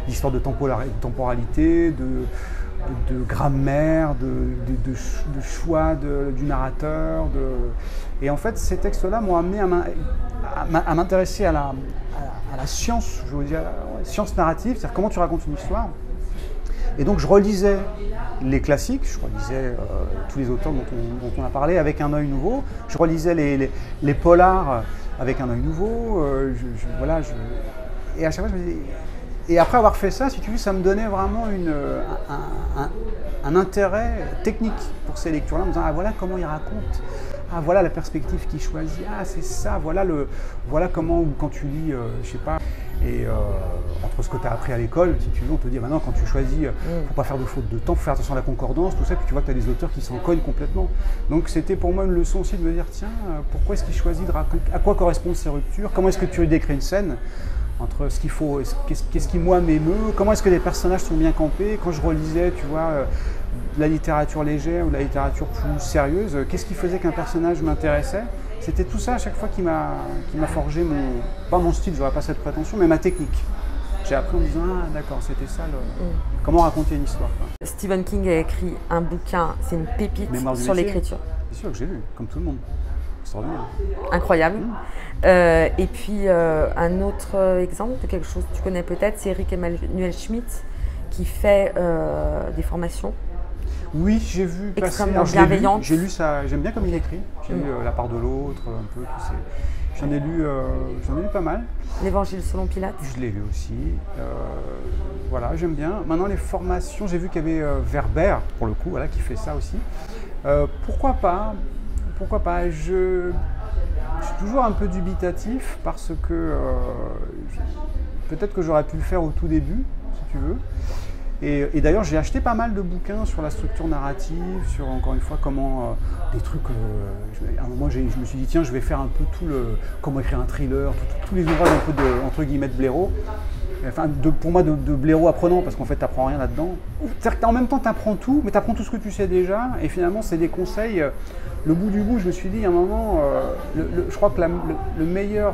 Speaker 1: l'histoire de temporalité, de grammaire, de choix du narrateur. Et en fait, ces textes-là m'ont amené à m'intéresser à la science, je veux dire, science narrative, c'est-à-dire comment tu racontes une histoire. Et donc, je relisais les classiques, je relisais tous les auteurs dont on a parlé avec un œil nouveau. Je relisais les polars avec un œil nouveau. Et à chaque fois, je me disais... Et après avoir fait ça, si tu veux, ça me donnait vraiment un intérêt technique pour ces lectures-là, en me disant, ah voilà comment il raconte, ah voilà la perspective qu'il choisit, ah c'est ça, voilà comment, ou quand tu lis, je sais pas, et entre ce que tu as appris à l'école, si tu veux, on te dit maintenant quand tu choisis, faut pas faire de faute de temps, faut faire attention à la concordance, tout ça, puis tu vois que tu as des auteurs qui s'en cognent complètement. Donc c'était pour moi une leçon aussi de me dire, tiens, pourquoi est-ce qu'il choisit de raconter, à quoi correspondent ces ruptures, comment est-ce que tu décris une scène, entre ce qu'il faut, qu'est-ce qui moi m'émeut, comment est-ce que les personnages sont bien campés. Quand je relisais, tu vois, la littérature légère ou la littérature plus sérieuse, qu'est-ce qui faisait qu'un personnage m'intéressait. C'était tout ça à chaque fois qui m'a forgé pas mon style, j'aurais pas cette prétention, mais ma technique. J'ai appris en me disant, ah d'accord, c'était ça, comment raconter une histoire, quoi.
Speaker 2: Stephen King a écrit un bouquin, c'est une pépite sur l'écriture.
Speaker 1: Bien sûr que j'ai lu, comme tout le monde. Extraordinaire.
Speaker 2: Incroyable. Et puis un autre exemple de quelque chose que tu connais peut-être, c'est Eric Emmanuel Schmitt qui fait des formations.
Speaker 1: Oui, j'ai vu passer.
Speaker 2: Extrêmement bienveillante.
Speaker 1: J'ai lu ça, j'aime bien comme il écrit. J'ai lu La part de l'autre, un peu. J'en ai lu pas mal.
Speaker 2: L'Évangile selon Pilate.
Speaker 1: Je l'ai lu aussi. Voilà, j'aime bien. Maintenant, les formations, j'ai vu qu'il y avait Werber, pour le coup, voilà, qui fait ça aussi. Pourquoi pas? Pourquoi pas? Je suis toujours un peu dubitatif parce que peut-être que j'aurais pu le faire au tout début, si tu veux. Et d'ailleurs, j'ai acheté pas mal de bouquins sur la structure narrative, sur, encore une fois, comment des trucs... à un moment, je me suis dit, tiens, je vais faire un peu comment écrire un thriller, tous les ouvrages un peu de, entre guillemets, de blaireau. Enfin, pour moi, de blaireau apprenant, parce qu'en fait, tu n'apprends rien là-dedans. C'est-à-dire qu'en même temps, tu apprends tout, mais tu apprends tout ce que tu sais déjà, et finalement, c'est des conseils le bout du bout, je me suis dit à un moment, je crois que le meilleur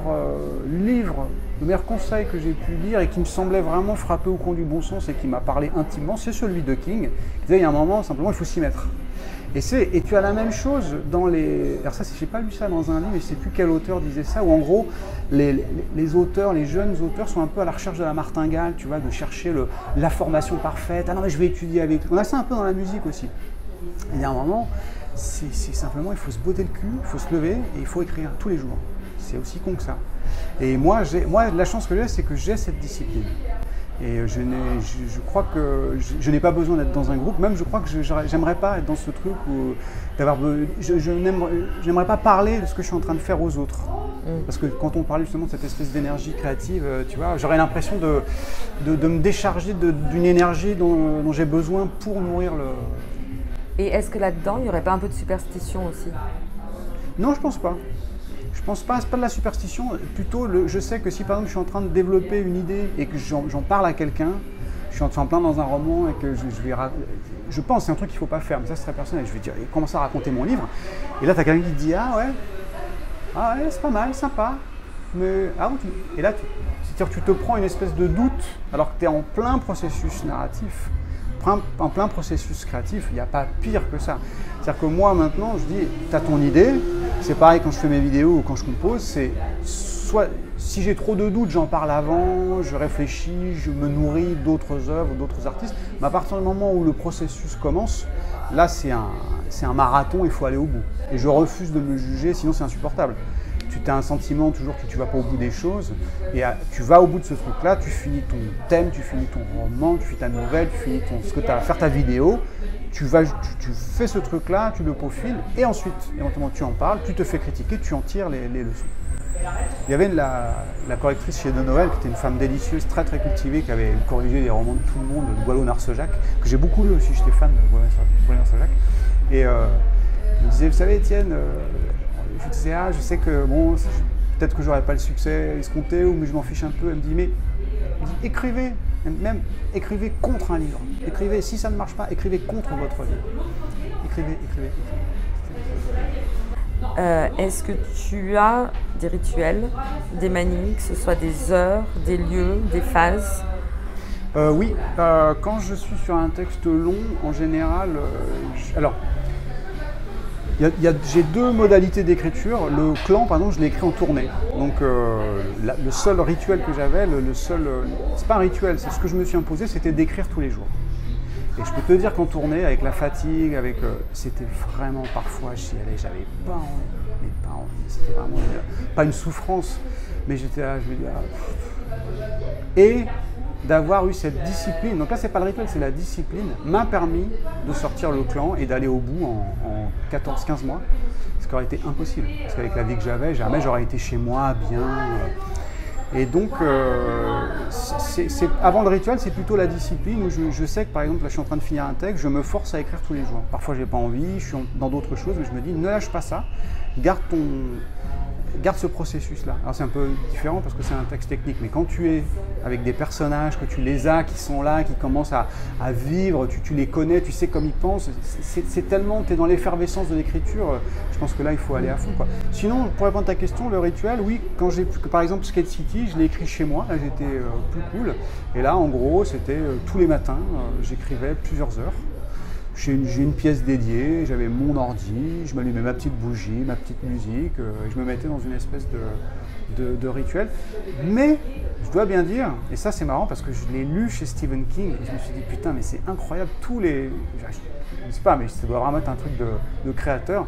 Speaker 1: livre, le meilleur conseil que j'ai pu lire et qui me semblait vraiment frapper au coin du bon sens et qui m'a parlé intimement, c'est celui de King. Il disait, il y a un moment, simplement, il faut s'y mettre. Et tu as la même chose dans les... Alors ça, j'ai pas lu ça dans un livre, et je sais plus quel auteur disait ça, où en gros, les auteurs, les jeunes auteurs sont un peu à la recherche de la martingale, tu vois, de chercher la formation parfaite. Ah non, mais je vais étudier avec... On a ça un peu dans la musique aussi. Il y a un moment, c'est simplement, il faut se botter le cul, il faut se lever, et il faut écrire tous les jours. C'est aussi con que ça. Et moi, la chance que j'ai, c'est que j'ai cette discipline. Et je crois que je n'ai pas besoin d'être dans un groupe, même je crois que j'aimerais pas être dans ce truc où je n'aimerais pas parler de ce que je suis en train de faire aux autres. Parce que quand on parle justement de cette espèce d'énergie créative, tu vois, j'aurais l'impression de me décharger d'une énergie dont j'ai besoin pour nourrir le...
Speaker 2: Et est-ce que là-dedans, il n'y aurait pas un peu de superstition aussi?
Speaker 1: Non, je pense pas. Je pense pas, c'est pas de la superstition, plutôt je sais que si par exemple je suis en train de développer une idée et que j'en parle à quelqu'un, je suis en plein dans un roman et que je pense que c'est un truc qu'il ne faut pas faire, mais ça c'est très personnel, je vais dire, commencer à raconter mon livre, et là tu as quelqu'un qui te dit ah ouais c'est pas mal, sympa, mais et là c'est-à-dire que tu te prends une espèce de doute alors que tu es en plein processus narratif, en plein processus créatif, il n'y a pas pire que ça. C'est-à-dire que moi maintenant je dis, tu as ton idée. C'est pareil quand je fais mes vidéos ou quand je compose, c'est soit si j'ai trop de doutes, j'en parle avant, je réfléchis, je me nourris d'autres œuvres, d'autres artistes, mais à partir du moment où le processus commence, là c'est un marathon, il faut aller au bout. Et je refuse de me juger, sinon c'est insupportable. Tu as un sentiment toujours que tu ne vas pas au bout des choses, et tu vas au bout de ce truc-là, tu finis ton thème, tu finis ton roman, tu finis ta nouvelle, tu finis ce que tu as à faire ta vidéo. Tu fais ce truc-là, tu le peaufines, et ensuite, éventuellement, tu en parles, tu te fais critiquer, tu en tires les leçons. Il y avait la correctrice chez De Noël, qui était une femme délicieuse, très très cultivée, qui avait corrigé les romans de tout le monde, de Boileau-Narcejac, que j'ai beaucoup lu aussi, j'étais fan de Boileau-Narcejac. Et elle me disait, vous savez Étienne, je disais, je sais que bon, peut-être que j'aurais pas le succès escompté, mais je m'en fiche un peu. Elle me dit, écrivez. Même écrivez contre un livre. Écrivez, si ça ne marche pas, écrivez contre votre livre. Écrivez.
Speaker 2: Est-ce que tu as des rituels, des manies, que ce soit des heures, des lieux, des phases?
Speaker 1: Oui, quand je suis sur un texte long, en général, j'ai deux modalités d'écriture. Le clan, par exemple, je l'ai écrit en tournée. Donc le seul rituel que j'avais, c'est pas un rituel, c'est ce que je me suis imposé, c'était d'écrire tous les jours. Et je peux te dire qu'en tournée, avec la fatigue, c'était vraiment parfois, j'y allais, j'avais pas envie, c'était vraiment pas une souffrance, mais j'étais là, je me dis, et d'avoir eu cette discipline, donc là c'est pas le rituel, c'est la discipline, m'a permis de sortir le clan et d'aller au bout en 14-15 mois, ce qui aurait été impossible, parce qu'avec la vie que j'avais, jamais j'aurais été chez moi bien. Et donc, avant le rituel, c'est plutôt la discipline où je sais que par exemple, là je suis en train de finir un texte, je me force à écrire tous les jours. Parfois j'ai pas envie, je suis dans d'autres choses, mais je me dis ne lâche pas ça, garde ce processus-là. Alors c'est un peu différent parce que c'est un texte technique, mais quand tu es avec des personnages, que tu les as, qui sont là, qui commencent à vivre, tu les connais, tu sais comme ils pensent, c'est tellement, tu es dans l'effervescence de l'écriture, je pense que là il faut aller à fond, quoi. Sinon, pour répondre à ta question, le rituel, oui, quand par exemple Skate City, je l'ai écrit chez moi, là j'étais plus cool, et là en gros c'était tous les matins, j'écrivais plusieurs heures. J'ai une pièce dédiée, j'avais mon ordi, je m'allumais ma petite bougie, ma petite musique, je me mettais dans une espèce de rituel. Mais je dois bien dire, et ça c'est marrant parce que je l'ai lu chez Stephen King, et je me suis dit putain mais c'est incroyable, je ne sais pas, mais ça doit vraiment être un truc de créateur.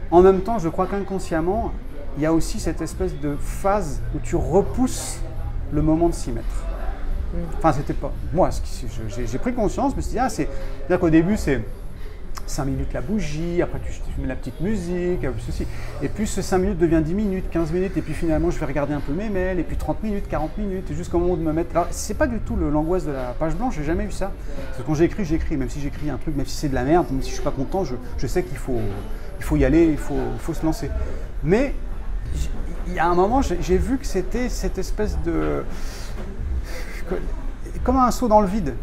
Speaker 1: En même temps, je crois qu'inconsciemment, il y a aussi cette espèce de phase où tu repousses le moment de s'y mettre. Enfin, c'était pas. Moi, j'ai pris conscience, je me suis dit, c'est-à-dire qu'au début, c'est 5 minutes la bougie, après tu mets la petite musique, ceci. Et puis ce 5 minutes devient 10 minutes, 15 minutes, et puis finalement, je vais regarder un peu mes mails, et puis 30 minutes, 40 minutes, et jusqu'au moment de me mettre. Alors, c'est pas du tout l'angoisse de la page blanche, j'ai jamais eu ça. Parce que quand j'écris, même si j'écris un truc, même si c'est de la merde, même si je suis pas content, je sais qu'il faut y aller, il faut se lancer. Mais il y a un moment, j'ai vu que c'était cette espèce de. Comme un saut dans le vide.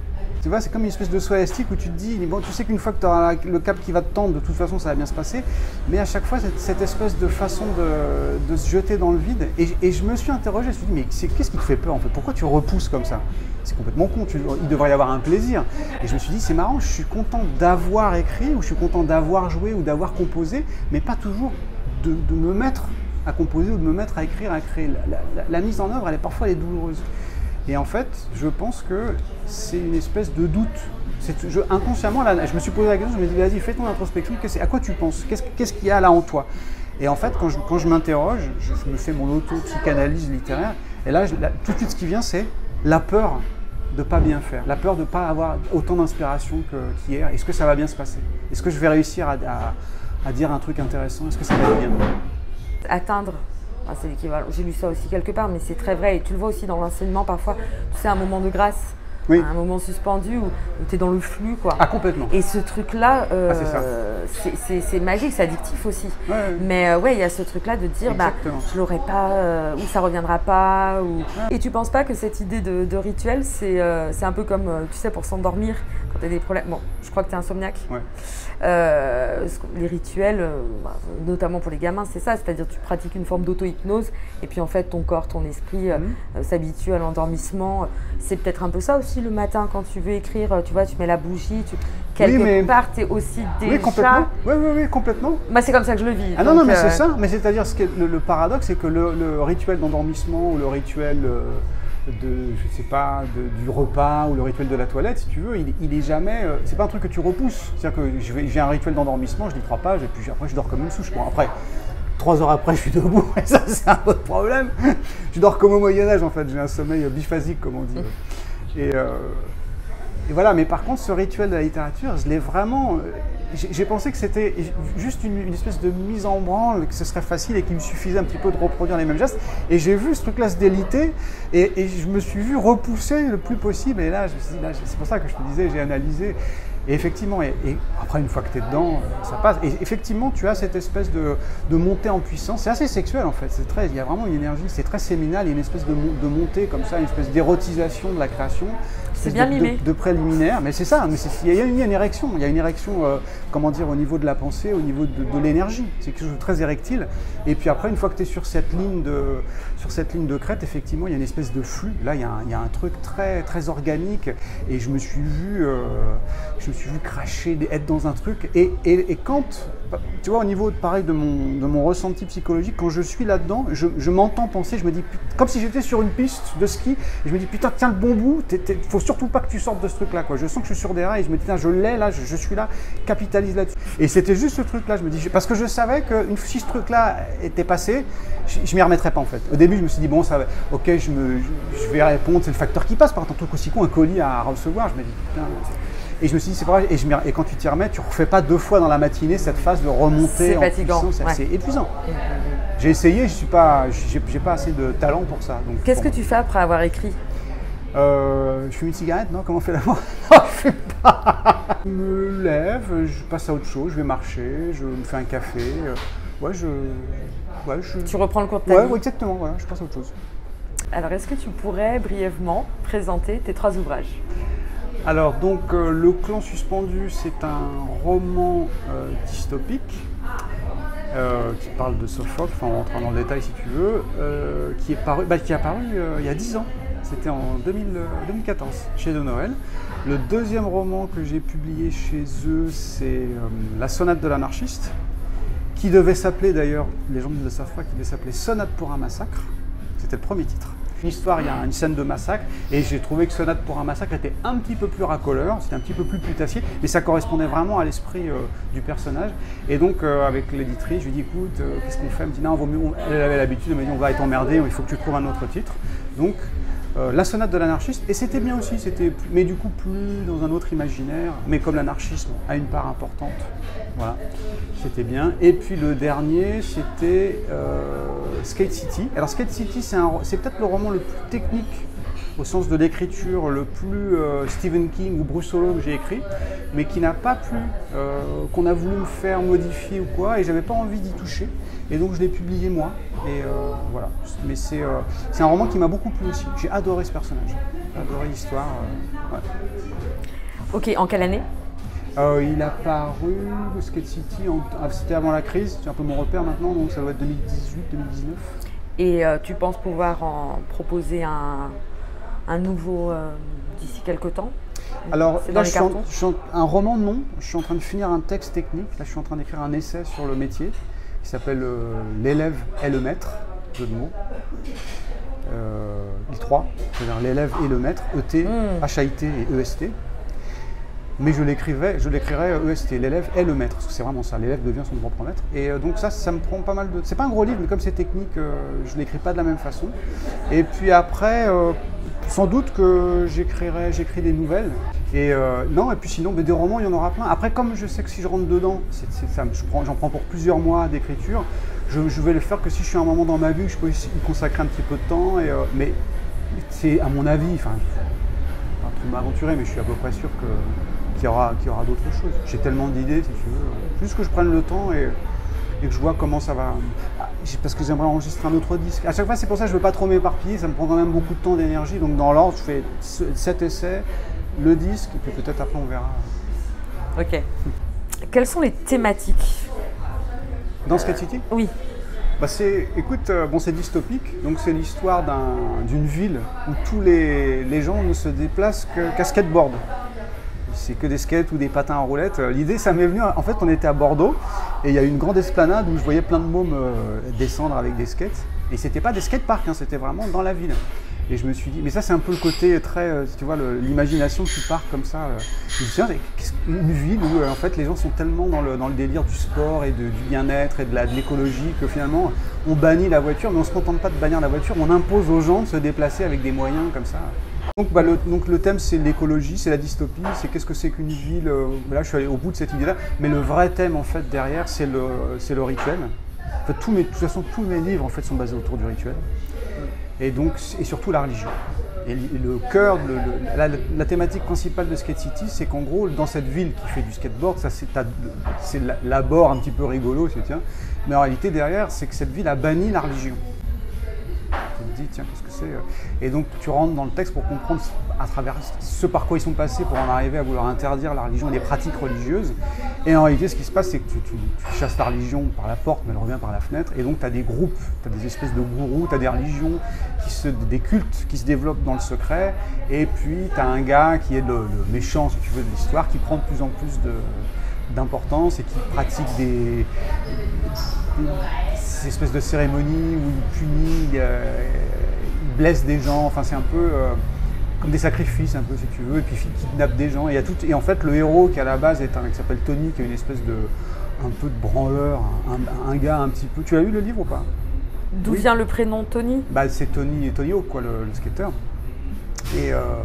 Speaker 1: Tu vois, c'est comme une espèce de saut élastique où tu te dis, bon, tu sais qu'une fois que tu auras le câble qui va te tendre, de toute façon, ça va bien se passer. Mais à chaque fois, cette espèce de façon de se jeter dans le vide. Et je me suis interrogé, je me suis dit, mais qu'est-ce qui te fait peur en fait? Pourquoi tu repousses comme ça? C'est complètement con, il devrait y avoir un plaisir. Et je me suis dit, c'est marrant, je suis content d'avoir écrit, ou je suis content d'avoir joué, ou d'avoir composé, mais pas toujours de me mettre à composer ou de me mettre à écrire, à créer. La mise en œuvre, elle est douloureuse. Et en fait, je pense que c'est une espèce de doute. Inconsciemment, là, je me suis posé la question, je me dis, vas-y, fais ton introspection, à quoi tu penses? Qu'est-ce qu'il y a là en toi? Et en fait, quand je m'interroge, je me fais mon auto-psychanalyse littéraire, et là, tout de suite, ce qui vient, c'est la peur de ne pas bien faire, la peur de ne pas avoir autant d'inspiration qu'hier. Est-ce que ça va bien se passer? Est-ce que je vais réussir à dire un truc intéressant? Est-ce que ça va être bien?
Speaker 2: Atteindre, c'est l'équivalent, j'ai lu ça aussi quelque part, mais c'est très vrai, et tu le vois aussi dans l'enseignement parfois, tu sais, un moment de grâce,
Speaker 1: oui.
Speaker 2: Un moment suspendu où tu es dans le flux, quoi.
Speaker 1: Ah, complètement.
Speaker 2: Et ce truc-là,
Speaker 1: c'est
Speaker 2: magique, c'est addictif aussi.
Speaker 1: Ouais.
Speaker 2: Mais ouais, il y a ce truc-là de dire, je l'aurai pas, ou ça reviendra pas. Ou... Ouais. Et tu penses pas que cette idée de rituel, c'est un peu comme, tu sais, pour s'endormir, quand tu as des problèmes. Bon, je crois que tu es insomniaque.
Speaker 1: Ouais.
Speaker 2: Les rituels, notamment pour les gamins, c'est ça, c'est-à-dire tu pratiques une forme d'auto-hypnose et puis en fait ton corps, ton esprit s'habitue à l'endormissement. C'est peut-être un peu ça aussi le matin quand tu veux écrire, tu vois, tu mets la bougie, quelque part tu es aussi déjà…
Speaker 1: Oui, complètement. Oui, complètement.
Speaker 2: Bah, c'est comme ça que je le vis.
Speaker 1: Ah donc, non, mais c'est ça, mais c'est-à-dire le paradoxe, c'est que le rituel d'endormissement ou le rituel du repas ou le rituel de la toilette, si tu veux, il est jamais, c'est pas un truc que tu repousses. C'est-à-dire que j'ai un rituel d'endormissement, je lis 3 pages et puis après je dors comme une souche. Bon, après, 3 heures après, je suis debout et ça, c'est un autre problème. Je dors comme au Moyen-Âge en fait, j'ai un sommeil biphasique comme on dit. Et voilà, mais par contre, ce rituel de la littérature, je l'ai vraiment… J'ai pensé que c'était juste une espèce de mise en branle, que ce serait facile et qu'il me suffisait un petit peu de reproduire les mêmes gestes. Et j'ai vu ce truc-là se déliter et je me suis vu repousser le plus possible. Et là, je me suis dit, c'est pour ça que je te disais, j'ai analysé. Et effectivement, et après, une fois que tu es dedans, ça passe. Et effectivement, tu as cette espèce de montée en puissance. C'est assez sexuel en fait. Il y a vraiment une énergie, c'est très séminal. Il y a une espèce de montée comme ça, une espèce d'érotisation de la création.
Speaker 2: C'est bien mimé.
Speaker 1: De préliminaire, mais c'est ça. Il y a une érection. Il y a une érection, comment dire, au niveau de la pensée, au niveau de l'énergie. C'est quelque chose de très érectile. Et puis après, une fois que tu es sur cette ligne de crête, effectivement, il y a une espèce de flux. Là, il y a un truc très, très organique. Et je me suis vu cracher, être dans un truc. Et quand, tu vois, au niveau, pareil, de mon ressenti psychologique, quand je suis là-dedans, je m'entends penser, je me dis, comme si j'étais sur une piste de ski, et je me dis, putain, tiens le bon bout, faut surtout pas que tu sortes de ce truc-là, quoi. Je sens que je suis sur des rails, et je me dis, tiens, je l'ai là, je suis là, capitalise là-dessus. Et c'était juste ce truc-là, je me dis, parce que je savais que si ce truc-là était passé, je m'y remettrais pas en fait. Au début, je me suis dit, bon, ça va, ok, je vais répondre, c'est le facteur qui passe, par exemple, un truc aussi con, un colis à recevoir, je me dis, putain. Et je me suis dit, c'est pas vrai, et quand tu t'y remets, tu refais pas 2 fois dans la matinée cette phase de remontée en puissance, c'est épuisant. J'ai essayé, j'ai pas assez de talent pour ça.
Speaker 2: Qu'est-ce que tu fais après avoir écrit?
Speaker 1: Je fume une cigarette, non? Comment on fait l'amour? Non, je fume pas. Je me lève, je passe à autre chose, je vais marcher, je me fais un café.
Speaker 2: Tu reprends le cours de ta vie?
Speaker 1: Ouais, exactement, voilà, je passe à autre chose.
Speaker 2: Alors, est-ce que tu pourrais brièvement présenter tes 3 ouvrages?
Speaker 1: Alors, donc, Le Clan suspendu, c'est un roman dystopique qui parle de Sophocle, enfin, on rentre dans le détail si tu veux, qui est apparu il y a 10 ans. C'était en 2014, chez De Noël. Le deuxième roman que j'ai publié chez eux, c'est La Sonate de l'anarchiste, qui devait s'appeler d'ailleurs, les gens ne le savent pas, qui devait s'appeler Sonate pour un massacre. C'était le premier titre. L'histoire, il y a une scène de massacre, et j'ai trouvé que Sonate pour un massacre était un petit peu plus racoleur, c'était un petit peu plus putassier, mais ça correspondait vraiment à l'esprit du personnage. Et donc, avec l'éditrice, je lui ai dit, écoute, qu'est-ce qu'on fait? Elle me dit, non, elle avait l'habitude, elle m'a dit, on va être emmerdé, il faut que tu trouves un autre titre. Donc, La Sonate de l'anarchiste, et c'était bien aussi, mais du coup plus dans un autre imaginaire, mais comme l'anarchisme a une part importante, voilà, c'était bien. Et puis le dernier, c'était Skate City. Alors Skate City, c'est peut-être le roman le plus technique au sens de l'écriture le plus Stephen King ou Bruce Solo que j'ai écrit, mais qui n'a pas plu, qu'on a voulu me faire modifier ou quoi, et j'avais pas envie d'y toucher, et donc je l'ai publié moi, et voilà. Mais c'est un roman qui m'a beaucoup plu aussi, j'ai adoré ce personnage, j'ai adoré l'histoire. Ouais.
Speaker 2: Ok, en quelle année?
Speaker 1: Il a paru au Skate City, c'était avant la crise, c'est un peu mon repère maintenant, donc ça doit être 2018-2019.
Speaker 2: Et tu penses pouvoir en proposer un nouveau d'ici quelques temps?
Speaker 1: Alors
Speaker 2: c'est dans
Speaker 1: là,
Speaker 2: les cartons?
Speaker 1: un roman, non. Je suis en train de finir un texte technique. Là, je suis en train d'écrire un essai sur le métier qui s'appelle L'élève est le maître, jeu de mots. I3, c'est-à-dire l'élève et le maître, ET, HIT et EST. Mais je l'écrirai EST, l'élève est le maître, parce que c'est vraiment ça, l'élève devient son propre maître. Et donc ça me prend pas mal de... C'est pas un gros livre, mais comme c'est technique, je ne l'écris pas de la même façon. Et puis après, sans doute que j'écris des nouvelles. Et non, et puis sinon, des romans, il y en aura plein. Après, comme je sais que si je rentre dedans, j'en prends pour plusieurs mois d'écriture, je vais le faire que si je suis à un moment dans ma vie, je peux y consacrer un petit peu de temps. Mais c'est à mon avis, enfin, pas trop m'aventurer, mais je suis à peu près sûr qu'il y aura d'autres choses. J'ai tellement d'idées, si tu veux. Juste que je prenne le temps et que je vois comment ça va. Parce que j'aimerais enregistrer un autre disque. À chaque fois, c'est pour ça que je ne veux pas trop m'éparpiller, ça me prend quand même beaucoup de temps, d'énergie. Donc dans l'ordre, je fais 7 essais, le disque, et puis peut-être après on verra.
Speaker 2: Ok. Quelles sont les thématiques
Speaker 1: dans Skate City?
Speaker 2: Oui.
Speaker 1: Bah écoute, c'est dystopique, donc c'est l'histoire d'une ville où tous les gens ne se déplacent qu'à skateboard. C'est que des skates ou des patins en roulette. L'idée, ça m'est venu, en fait, on était à Bordeaux et il y a une grande esplanade où je voyais plein de mômes descendre avec des skates. Et c'était pas des skateparks, hein, c'était vraiment dans la ville. Et je me suis dit, mais ça c'est un peu le côté très, tu vois, l'imagination qui part comme ça. Je me suis dit, une ville où en fait les gens sont tellement dans le délire du sport et du bien-être et de l'écologie que finalement on bannit la voiture, mais on ne se contente pas de bannir la voiture, on impose aux gens de se déplacer avec des moyens comme ça. Donc le thème c'est l'écologie, c'est la dystopie, c'est qu'est-ce que c'est qu'une ville. Là je suis allé au bout de cette idée-là, mais le vrai thème en fait derrière c'est le rituel. En fait, de toute façon tous mes livres en fait sont basés autour du rituel. Et surtout la religion. Et le cœur, la thématique principale de Skate City, c'est qu'en gros, dans cette ville qui fait du skateboard, c'est l'abord un petit peu rigolo, tiens. Mais en réalité, derrière, c'est que cette ville a banni la religion. Tu te dis, tiens, qu'est-ce que c'est? Et donc, tu rentres dans le texte pour comprendre à travers ce par quoi ils sont passés pour en arriver à vouloir interdire la religion et les pratiques religieuses. Et en réalité, ce qui se passe, c'est que tu chasses ta religion par la porte, mais elle revient par la fenêtre. Et donc, tu as des groupes, tu as des espèces de gourous, tu as des religions, des cultes qui se développent dans le secret. Et puis, tu as un gars qui est le méchant, si tu veux, de l'histoire, qui prend de plus en plus d'importance et qui pratique des espèces de cérémonies où il punit, il blesse des gens. Enfin, c'est un peu comme des sacrifices, un peu, si tu veux. Et puis, il kidnappe des gens. Et en fait, le héros qui à la base qui s'appelle Tony, qui est une espèce un peu de branleur, un gars un petit peu. Tu as lu le livre ou pas?
Speaker 2: D'où vient le prénom Tony?
Speaker 1: C'est Tony Hawk, quoi, le skater.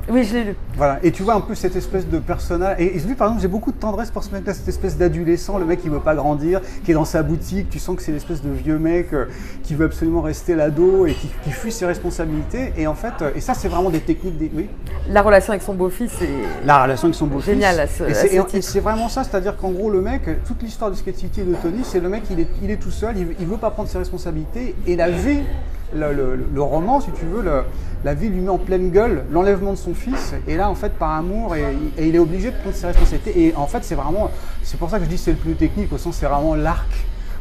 Speaker 2: Oui, je l'ai lu.
Speaker 1: Voilà. Et tu vois un peu cette espèce de personnage. Et lui, par exemple, j'ai beaucoup de tendresse pour ce mec-là, cette espèce d'adolescent, le mec qui veut pas grandir, qui est dans sa boutique. Tu sens que c'est l'espèce de vieux mec qui veut absolument rester l'ado et qui fuit ses responsabilités. Et en fait, et ça, c'est vraiment des techniques. Oui.
Speaker 2: La relation avec son beau-fils, c'est.
Speaker 1: La relation avec son beau-fils.
Speaker 2: Génial.
Speaker 1: Et c'est vraiment ça, c'est-à-dire qu'en gros, le mec, toute l'histoire de Skate City et de Tony, c'est le mec, il est tout seul, il veut pas prendre ses responsabilités. Et la vie. Le roman, si tu veux, la vie lui met en pleine gueule l'enlèvement de son fils, et là, en fait, par amour, et il est obligé de prendre ses responsabilités. Et en fait, c'est pour ça que je dis que c'est le plus technique, au sens c'est vraiment l'arc,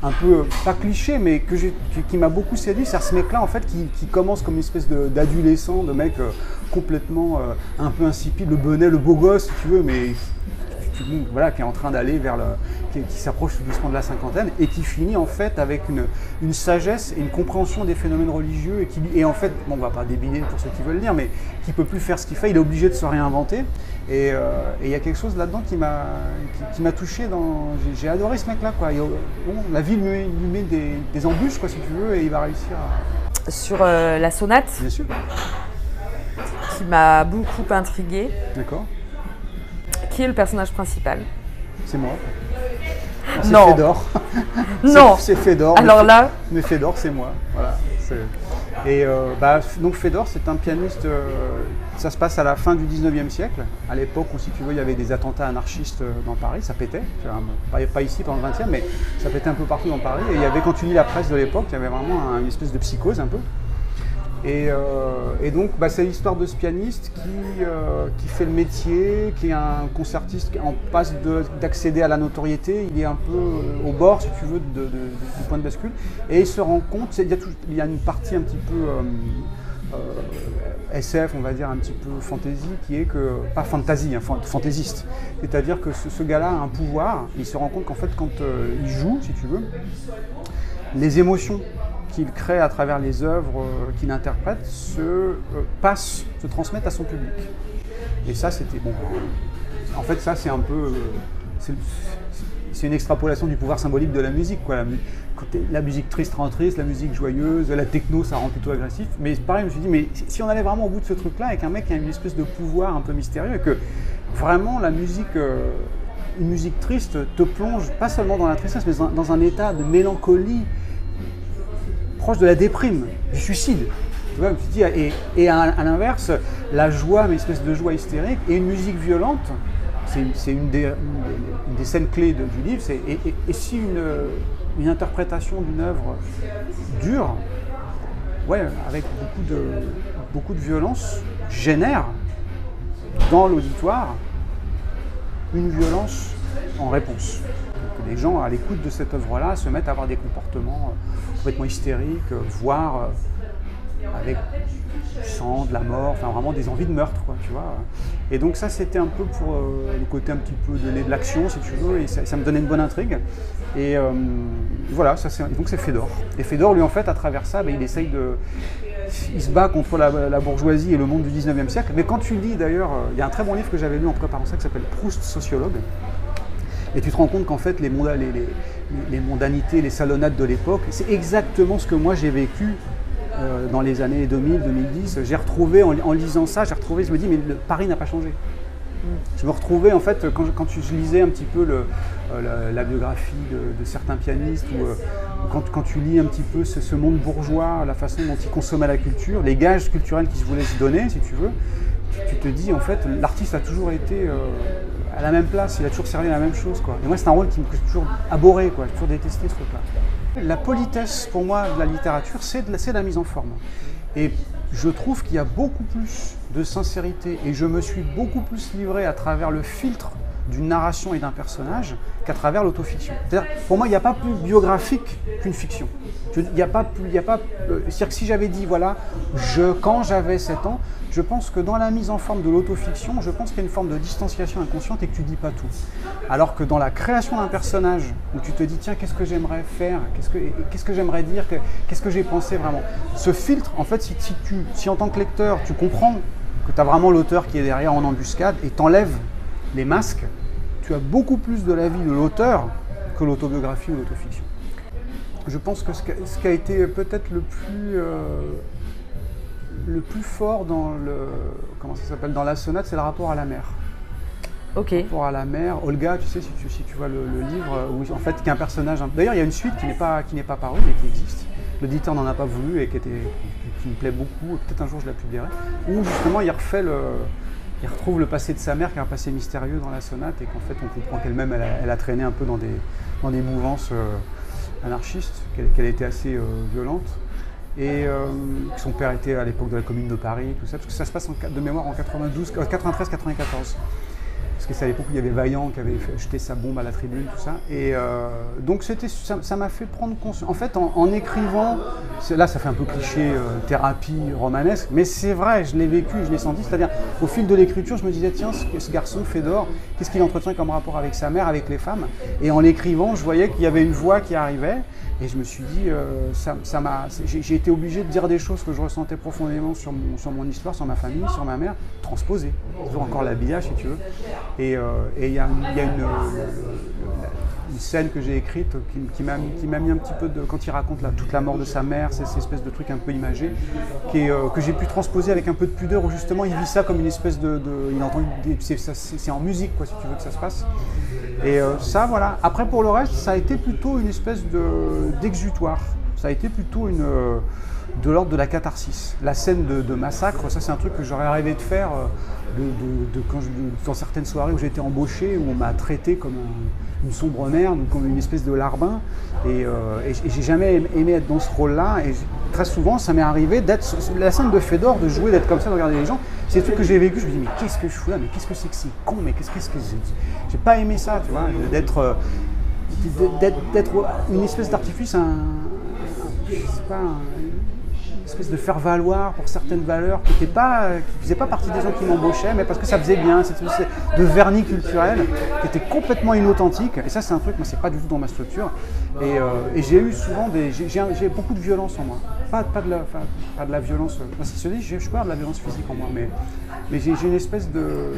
Speaker 1: un peu, pas cliché, mais qui m'a beaucoup séduit. C'est ce mec-là, en fait, qui commence comme une espèce d'adolescent, de mec complètement un peu insipide, le bonnet, le beau gosse, si tu veux, mais voilà, qui est en train d'aller qui s'approche tout doucement de la cinquantaine et qui finit en fait avec une sagesse et une compréhension des phénomènes religieux et en fait, on va pas débiner pour ceux qui veulent lire, mais qui peut plus faire ce qu'il fait, il est obligé de se réinventer et il y a quelque chose là-dedans qui m'a touché. J'ai adoré ce mec-là, quoi. La vie lui met des embûches, quoi, si tu veux, et il va réussir à...
Speaker 2: Sur la sonate,
Speaker 1: bien sûr,
Speaker 2: qui m'a beaucoup intriguée.
Speaker 1: D'accord.
Speaker 2: Qui est le personnage principal?
Speaker 1: C'est moi.
Speaker 2: Non.
Speaker 1: C'est Fédor.
Speaker 2: Non.
Speaker 1: C'est Fédor.
Speaker 2: Alors là.
Speaker 1: Mais Fédor, c'est moi. Voilà. Et donc Fedor, c'est un pianiste, ça se passe à la fin du 19e siècle, à l'époque où, si tu veux, il y avait des attentats anarchistes dans Paris, ça pétait, pas ici pendant le 20e, mais ça pétait un peu partout dans Paris. Et il y avait, quand tu lis la presse de l'époque, il y avait vraiment une espèce de psychose un peu. Et donc, c'est l'histoire de ce pianiste qui fait le métier, qui est un concertiste en passe d'accéder à la notoriété. Il est un peu au bord, si tu veux, du point de bascule. Et il se rend compte, il y a une partie un petit peu SF, on va dire, un petit peu fantasy, qui est que, pas fantasy, fantaisiste. C'est-à-dire que ce gars-là a un pouvoir. Il se rend compte qu'en fait, quand il joue, si tu veux, les émotions qu'il crée à travers les œuvres qu'il interprète se transmettent à son public. Et ça, c'était bon. En fait, ça, c'est un peu. C'est une extrapolation du pouvoir symbolique de la musique, quoi. La musique triste rend triste, la musique joyeuse, la techno, ça rend plutôt agressif. Mais pareil, je me suis dit, mais si on allait vraiment au bout de ce truc-là, avec un mec qui a une espèce de pouvoir un peu mystérieux, et que vraiment la musique. Une musique triste te plonge pas seulement dans la tristesse, mais dans un état de mélancolie proche de la déprime, du suicide. Tu vois, je me suis dit, et à l'inverse, la joie, mais une espèce de joie hystérique, et une musique violente, c'est une des scènes clés du livre, et si une interprétation d'une œuvre dure, avec beaucoup de violence, génère dans l'auditoire une violence en réponse. Que les gens, à l'écoute de cette œuvre-là, se mettent à avoir des comportements complètement hystériques, voire avec du sang, de la mort, enfin vraiment des envies de meurtre, quoi, tu vois. Et donc ça, c'était un peu pour le côté un petit peu donner de l'action, si tu veux, et ça me donnait une bonne intrigue. Et voilà, donc c'est Fedor. Et Fedor, lui, en fait, à travers ça, il se bat contre la bourgeoisie et le monde du 19e siècle. Mais quand tu lis, d'ailleurs, il y a un très bon livre que j'avais lu en préparant ça qui s'appelle Proust, sociologue. Et tu te rends compte qu'en fait, les mondanités, les salonnades de l'époque, c'est exactement ce que moi j'ai vécu dans les années 2000-2010. J'ai retrouvé, en lisant ça, je me dis, mais Paris n'a pas changé. Je me retrouvais, en fait, quand je lisais un petit peu la biographie de certains pianistes, ou quand tu lis un petit peu ce monde bourgeois, la façon dont ils consommaient la culture, les gages culturels qu'ils se voulaient se donner, si tu veux, tu te dis, en fait, l'artiste a toujours été à la même place, il a toujours servi la même chose, quoi. Et moi, c'est un rôle que j'ai toujours abhorré, quoi. J'ai toujours détesté ce truc-là. La politesse, pour moi, de la littérature, c'est la mise en forme. Et je trouve qu'il y a beaucoup plus de sincérité, et je me suis beaucoup plus livré à travers le filtre d'une narration et d'un personnage qu'à travers l'autofiction. C'est-à-dire, pour moi, il n'y a pas plus biographique qu'une fiction. C'est-à-dire que si j'avais dit, voilà, quand j'avais 7 ans, je pense que dans la mise en forme de l'autofiction, je pense qu'il y a une forme de distanciation inconsciente et que tu ne dis pas tout. Alors que dans la création d'un personnage, où tu te dis, tiens, qu'est-ce que j'aimerais faire, qu'est-ce que j'aimerais dire, qu'est-ce que j'ai pensé vraiment. Ce filtre, en fait, si en tant que lecteur, tu comprends que tu as vraiment l'auteur qui est derrière en embuscade et t'enlèves les masques, tu as beaucoup plus de l'avis de l'auteur que l'autobiographie ou l'autofiction. Je pense que ce qui a été peut-être le plus fort dans dans la sonate, c'est le rapport à la mer.
Speaker 2: Ok.
Speaker 1: Le rapport à la mer. Olga, tu sais, si tu vois le livre, où en fait, qui est un personnage. D'ailleurs, il y a une suite qui n'est pas parue, mais qui existe. L'éditeur n'en a pas voulu et qui me plaît beaucoup. Peut-être un jour je la publierai. Où justement, il retrouve le passé de sa mère, qui est un passé mystérieux dans la sonate, et qu'en fait, on comprend qu'elle-même, elle a traîné un peu dans des mouvances anarchistes, qu'elle a été assez violente. Et son père était à l'époque de la Commune de Paris, tout ça, parce que ça se passe de mémoire en 93-94. Parce que c'est à l'époque où il y avait Vaillant qui avait jeté sa bombe à la tribune, tout ça. Et donc ça m'a fait prendre conscience. En fait, en écrivant, là ça fait un peu cliché, thérapie romanesque, mais c'est vrai, je l'ai vécu, je l'ai senti. C'est-à-dire, au fil de l'écriture, je me disais, tiens, ce garçon, Fedor, qu'est-ce qu'il entretient comme rapport avec sa mère, avec les femmes? Et en l'écrivant, je voyais qu'il y avait une voix qui arrivait. Et je me suis dit, j'ai été obligé de dire des choses que je ressentais profondément sur mon histoire, sur ma famille, sur ma mère, transposées. Toujours encore l'habillage, si tu veux. Et il y a une scène que j'ai écrite qui m'a mis un petit peu quand il raconte toute la mort de sa mère, cette espèce de truc un peu imagé, que j'ai pu transposer avec un peu de pudeur, où justement il vit ça comme une espèce il entend, c'est en musique, quoi, si tu veux que ça se passe. Et ça, voilà. Après, pour le reste, ça a été plutôt une espèce d'exutoire. Ça a été plutôt de l'ordre de la catharsis. La scène de massacre, ça c'est un truc que j'aurais rêvé de faire dans certaines soirées où j'ai été embauché, où on m'a traité comme une sombre merde, ou comme une espèce de larbin. Et j'ai jamais aimé être dans ce rôle-là. Et très souvent, ça m'est arrivé d'être la scène de Fedor, de jouer, d'être comme ça, de regarder les gens. C'est des trucs que j'ai vécu. Je me dis, mais qu'est-ce que je fous là? Mais qu'est-ce que c'est con? Mais qu'est-ce que j'ai pas aimé ça, tu vois, d'être une espèce d'artifice, une espèce de faire valoir pour certaines valeurs qui ne faisaient pas partie des gens qui m'embauchaient, mais parce que ça faisait bien, cette espèce de vernis culturel qui était complètement inauthentique. Et ça, c'est un truc, moi, c'est pas du tout dans ma structure. Et j'ai eu souvent j'ai beaucoup de violence en moi. Pas de la violence. Si je peux avoir de la violence physique en moi, mais j'ai une espèce de.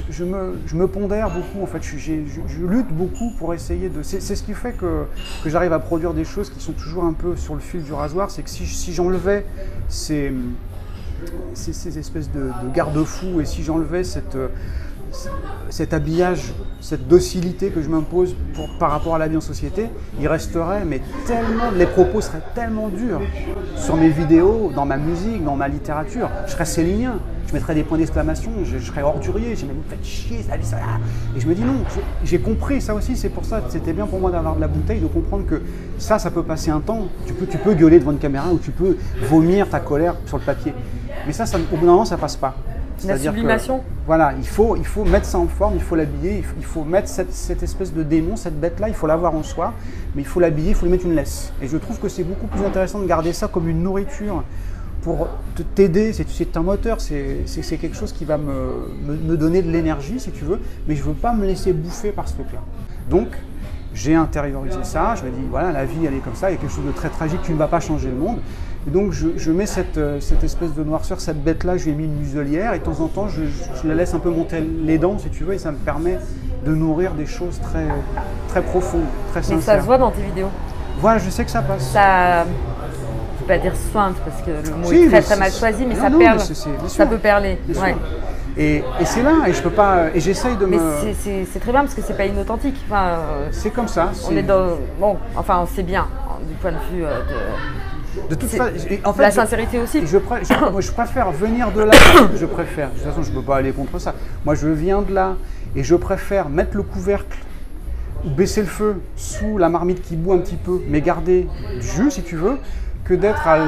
Speaker 1: Je me pondère beaucoup, en fait. Je lutte beaucoup pour essayer de. C'est ce qui fait que j'arrive à produire des choses qui sont toujours un peu sur le fil du rasoir. C'est que si j'enlevais ces espèces de garde-fous, et si j'enlevais cet habillage, cette docilité que je m'impose par rapport à la vie en société, il resterait, mais tellement, les propos seraient tellement durs sur mes vidéos, dans ma musique, dans ma littérature. Je serais célinien, je mettrais des points d'exclamation, je serais ordurier, j'ai même fait chier, ça. Et je me dis non, j'ai compris ça aussi, c'est pour ça, c'était bien pour moi d'avoir de la bouteille, de comprendre que ça peut passer un temps. Tu peux gueuler devant une caméra ou tu peux vomir ta colère sur le papier. Mais ça au bout d'un moment, ça passe pas.
Speaker 2: La sublimation.
Speaker 1: Voilà, il faut mettre ça en forme, il faut l'habiller, il faut mettre cette espèce de démon, cette bête-là, il faut l'avoir en soi, mais il faut l'habiller, il faut lui mettre une laisse. Et je trouve que c'est beaucoup plus intéressant de garder ça comme une nourriture pour t'aider, c'est un moteur, c'est quelque chose qui va me donner de l'énergie, si tu veux, mais je ne veux pas me laisser bouffer par ce truc-là. Donc, j'ai intériorisé ça, je me dis, voilà, la vie, elle est comme ça, il y a quelque chose de très tragique qui ne va pas changer le monde. Et donc je mets cette espèce de noirceur, cette bête-là, je lui ai mis une muselière et de temps en temps je la laisse un peu monter les dents, si tu veux, et ça me permet de nourrir des choses très, très profondes, très sincères.
Speaker 2: Mais ça se voit dans tes vidéos.
Speaker 1: Voilà, je sais que ça passe.
Speaker 2: Ça, je ne vais pas dire sointe parce que le mot est très mal choisi, mais ça perle, ça peut perler. Ouais.
Speaker 1: Et c'est là, et je peux pas, et j'essaye de
Speaker 2: me. Mais c'est très bien parce que c'est pas inauthentique. Enfin,
Speaker 1: c'est comme ça.
Speaker 2: On est dans, bon, enfin c'est bien du point de vue
Speaker 1: de toute façon, en fait,
Speaker 2: la sincérité aussi.
Speaker 1: Je préfère venir de là. Je préfère. De toute façon, je ne peux pas aller contre ça. Moi, je viens de là et je préfère mettre le couvercle ou baisser le feu sous la marmite qui bout un petit peu, mais garder du jus, si tu veux, que d'être à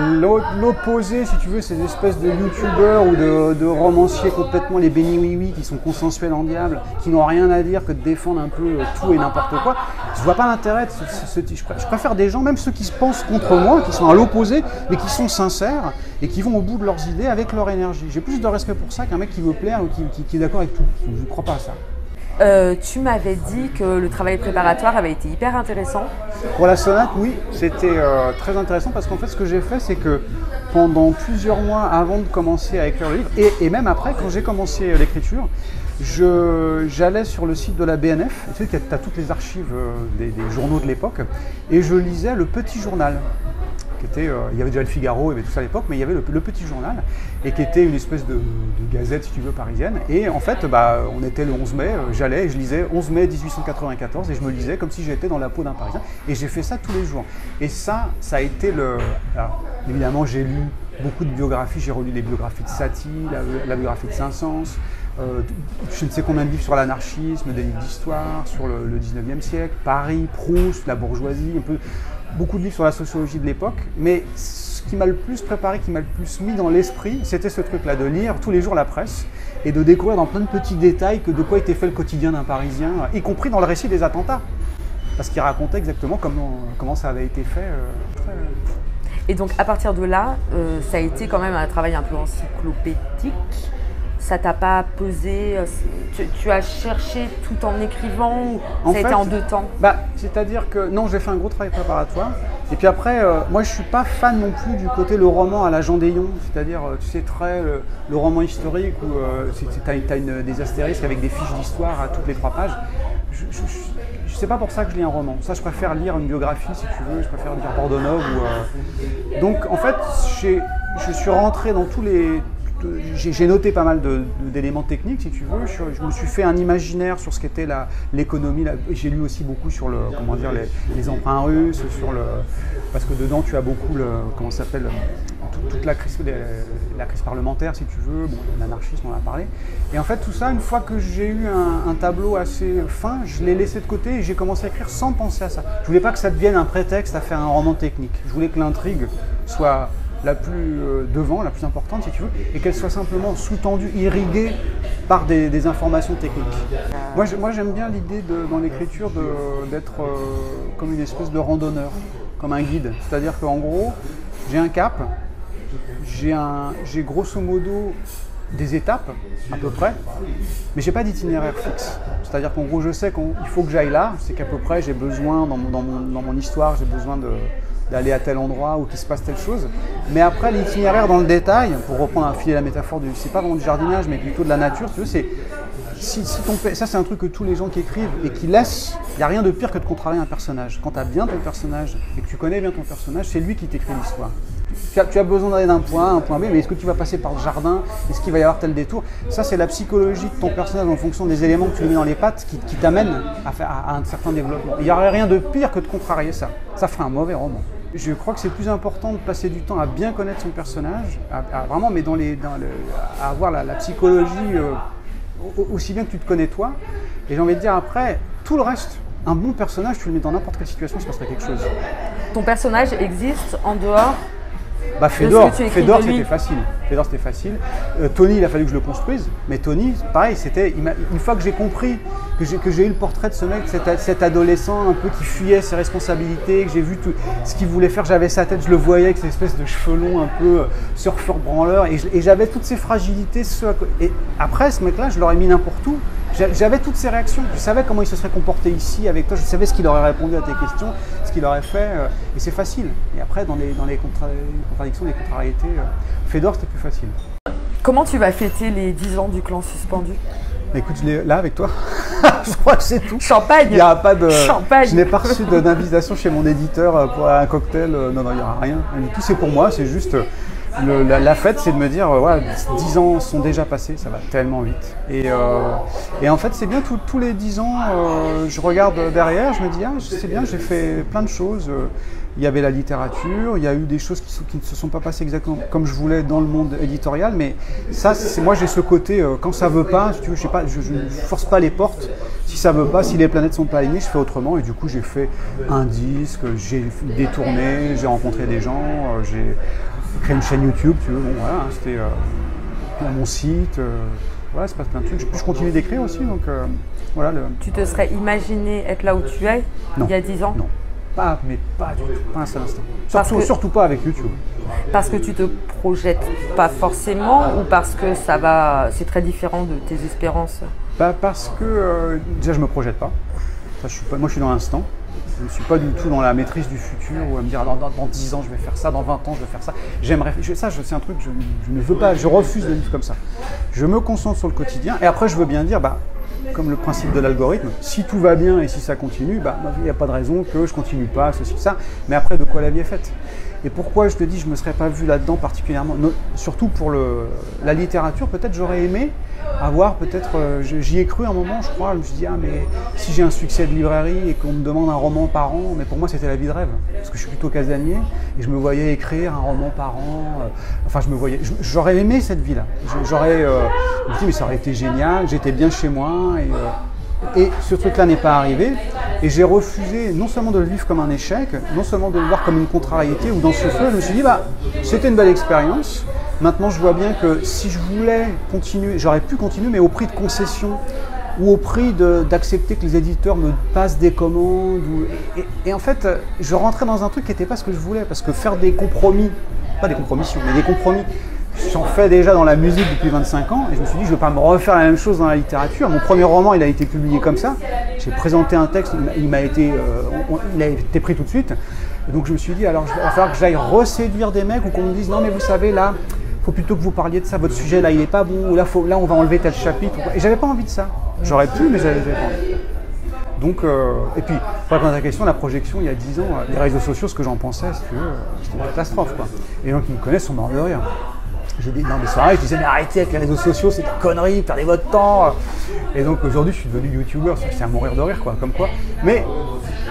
Speaker 1: l'opposé, si tu veux, ces espèces de youtubeurs ou de romanciers complètement les béni oui-oui qui sont consensuels en diable, qui n'ont rien à dire que de défendre un peu tout et n'importe quoi. Je vois pas l'intérêt de je préfère des gens, même ceux qui se pensent contre moi, qui sont à l'opposé, mais qui sont sincères et qui vont au bout de leurs idées avec leur énergie. J'ai plus de respect pour ça qu'un mec qui veut plaire ou qui est d'accord avec tout. Je ne crois pas à ça.
Speaker 2: Tu m'avais dit que le travail préparatoire avait été hyper intéressant.
Speaker 1: Pour la sonate, oui, c'était très intéressant parce qu'en fait, ce que j'ai fait, c'est que pendant plusieurs mois avant de commencer à écrire le livre, et même après, quand j'ai commencé l'écriture, j'allais sur le site de la BNF, tu sais que tu as toutes les archives des journaux de l'époque, et je lisais le Petit Journal. Il y avait déjà le Figaro, il y avait tout ça à l'époque, mais il y avait le Petit Journal, et qui était une espèce de gazette, si tu veux, parisienne. Et en fait, on était le 11 mai, j'allais et je lisais 11 mai 1894, et je me lisais comme si j'étais dans la peau d'un Parisien. Et j'ai fait ça tous les jours. Et ça a été Alors, évidemment, j'ai lu beaucoup de biographies, j'ai relu les biographies de Satie, la biographie de Saint-Saëns, je ne sais combien de livres sur l'anarchisme, des livres d'histoire, sur le 19e siècle, Paris, Proust, la bourgeoisie, un peu... Beaucoup de livres sur la sociologie de l'époque, mais ce qui m'a le plus préparé, qui m'a le plus mis dans l'esprit, c'était ce truc-là, de lire tous les jours la presse et de découvrir dans plein de petits détails de quoi était fait le quotidien d'un Parisien, y compris dans le récit des attentats, parce qu'il racontait exactement comment ça avait été fait.
Speaker 2: Et donc à partir de là, ça a été quand même un travail un peu encyclopédique. Ça t'a pas pesé, tu as cherché tout en écrivant ou ça a été en 2 temps?
Speaker 1: C'est-à-dire que non, j'ai fait un gros travail préparatoire. Et puis après, moi je suis pas fan non plus du côté le roman à la Jean Dayon, c'est-à-dire, tu sais, le roman historique où tu as des astérisques avec des fiches d'histoire à toutes les 3 pages. C'est pas pour ça que je lis un roman. Ça, je préfère lire une biographie, si tu veux, je préfère lire Bordonov. Donc en fait, je suis rentré dans tous j'ai noté pas mal d'éléments techniques, si tu veux. Je me suis fait un imaginaire sur ce qu'était l'économie. J'ai lu aussi beaucoup sur les emprunts russes, parce que dedans tu as beaucoup comment ça s'appelle, toute la crise parlementaire, si tu veux, l'anarchisme, on en a parlé. Et en fait, tout ça, une fois que j'ai eu un tableau assez fin, je l'ai laissé de côté et j'ai commencé à écrire sans penser à ça. Je voulais pas que ça devienne un prétexte à faire un roman technique. Je voulais que l'intrigue soit la plus la plus importante, si tu veux, et qu'elle soit simplement sous-tendue, irriguée par des informations techniques. Moi j'aime bien l'idée dans l'écriture d'être comme une espèce de randonneur, comme un guide. C'est-à-dire qu'en gros, j'ai un cap, j'ai grosso modo des étapes, à peu près, mais j'ai pas d'itinéraire fixe. C'est-à-dire qu'en gros, je sais qu'il faut que j'aille là, c'est qu'à peu près j'ai besoin, dans mon histoire, j'ai besoin d'aller à tel endroit ou qu'il se passe telle chose. Mais après, l'itinéraire dans le détail, pour reprendre la métaphore c'est pas vraiment du jardinage, mais plutôt de la nature, tu veux, c'est ça c'est un truc que tous les gens qui écrivent et qui laissent, il n'y a rien de pire que de contrarier un personnage. Quand tu as bien ton personnage et que tu connais bien ton personnage, c'est lui qui t'écrit l'histoire. Tu as besoin d'aller d'un point A à un point B, mais est-ce que tu vas passer par le jardin? Est-ce qu'il va y avoir tel détour? Ça, c'est la psychologie de ton personnage en fonction des éléments que tu lui mets dans les pattes qui t'amènent à un certain développement. Il n'y aurait rien de pire que de contrarier ça. Ça ferait un mauvais roman. Je crois que c'est plus important de passer du temps à bien connaître son personnage, vraiment, mais à avoir la psychologie aussi bien que tu te connais toi. Et j'ai envie de dire après, tout le reste, un bon personnage, tu le mets dans n'importe quelle situation, il se passerait quelque chose. Ton personnage existe en dehors Fedor, c'était facile. Fedor, c'était facile. Tony, il a fallu que je le construise. Mais Tony, pareil, une fois que j'ai compris, que j'ai eu le portrait de ce mec, cet adolescent un peu qui fuyait ses responsabilités, que j'ai vu tout ce qu'il voulait faire, j'avais sa tête, je le voyais avec cette espèce de cheveux longs un peu surfeur branleur, et j'avais toutes ces fragilités. Et après, ce mec-là, je l'aurais mis n'importe où. J'avais toutes ces réactions, je savais comment il se serait comporté ici avec toi, je savais ce qu'il aurait répondu à tes questions, ce qu'il aurait fait, et c'est facile. Et après, dans les contradictions, les contrariétés, Fedor, c'était plus facile. Comment tu vas fêter les 10 ans du Clan Suspendu? Écoute, je l'ai là avec toi. Je crois que c'est tout. Champagne. Il y a pas de. Champagne. Je n'ai pas reçu d'invitation chez mon éditeur pour un cocktail. Non, il n'y aura rien. Tout c'est pour moi, c'est juste. La fête, c'est de me dire, 10 ans sont déjà passés, ça va tellement vite. Et en fait, c'est bien, tous les 10 ans, je regarde derrière, je me dis, c'est bien, j'ai fait plein de choses. Il y avait la littérature, il y a eu des choses qui ne se sont pas passées exactement comme je voulais dans le monde éditorial, mais ça, moi j'ai ce côté, quand ça veut pas, si tu veux, je ne force pas les portes. Si ça veut pas, si les planètes sont pas alignées, je fais autrement. Et du coup, j'ai fait un disque, j'ai détourné, j'ai rencontré des gens, j'ai créé une chaîne YouTube, tu veux, c'était mon site, il se passe plein de trucs. Je continue d'écrire aussi, donc voilà. Tu te serais imaginé être là où tu es il y a 10 ans? Non, pas du tout, pas un seul instant. Surtout pas avec YouTube. Parce que tu te projettes pas forcément ou parce que c'est très différent de tes espérances? Parce que déjà je me projette pas. Moi je suis dans l'instant. Je ne suis pas du tout dans la maîtrise du futur ou à me dire dans 10 ans je vais faire ça, dans 20 ans je vais faire ça. C'est un truc, je ne veux pas, je refuse de vivre comme ça. Je me concentre sur le quotidien et après je veux bien dire, comme le principe de l'algorithme, si tout va bien et si ça continue, il n'y a pas de raison que je continue pas, ceci, ça. Mais après, de quoi la vie est faite? Et pourquoi je te dis, je ne me serais pas vu là-dedans particulièrement, surtout pour la littérature, peut-être j'aurais aimé avoir, j'y ai cru un moment, je crois, je me suis dit, mais si j'ai un succès de librairie et qu'on me demande un roman par an, mais pour moi c'était la vie de rêve, parce que je suis plutôt casanier, et je me voyais écrire un roman par an, j'aurais aimé cette vie-là, je me dis, mais ça aurait été génial, j'étais bien chez moi, et ce truc-là n'est pas arrivé, et j'ai refusé non seulement de le vivre comme un échec, non seulement de le voir comme une contrariété ou dans ce feu, je me suis dit, c'était une belle expérience. Maintenant, je vois bien que si je voulais continuer, j'aurais pu continuer, mais au prix de concessions ou au prix d'accepter que les éditeurs me passent des commandes. Et en fait, je rentrais dans un truc qui n'était pas ce que je voulais, parce que faire des compromis, pas des compromissions, mais des compromis, j'en fais déjà dans la musique depuis 25 ans, et je me suis dit, je ne vais pas me refaire la même chose dans la littérature. Mon premier roman, il a été publié comme ça. J'ai présenté un texte, il a été pris tout de suite. Et donc je me suis dit, alors il va falloir que j'aille reséduire des mecs ou qu'on me dise, non mais vous savez, là, il faut plutôt que vous parliez de ça, votre sujet là, il n'est pas bon, ou là, on va enlever tel chapitre. Et j'avais pas envie de ça. J'aurais pu, mais j'avais pas envie. Donc, et puis, pour répondre à ta question, la projection, il y a 10 ans, les réseaux sociaux, ce que j'en pensais, c'était une catastrophe, quoi. Les gens qui me connaissent sont morts de rire. Dans des soirées, je disais mais arrêtez avec les réseaux sociaux, c'est des conneries, perdez votre temps. Et donc aujourd'hui, je suis devenu youtubeur, c'est à mourir de rire, quoi, comme quoi. Mais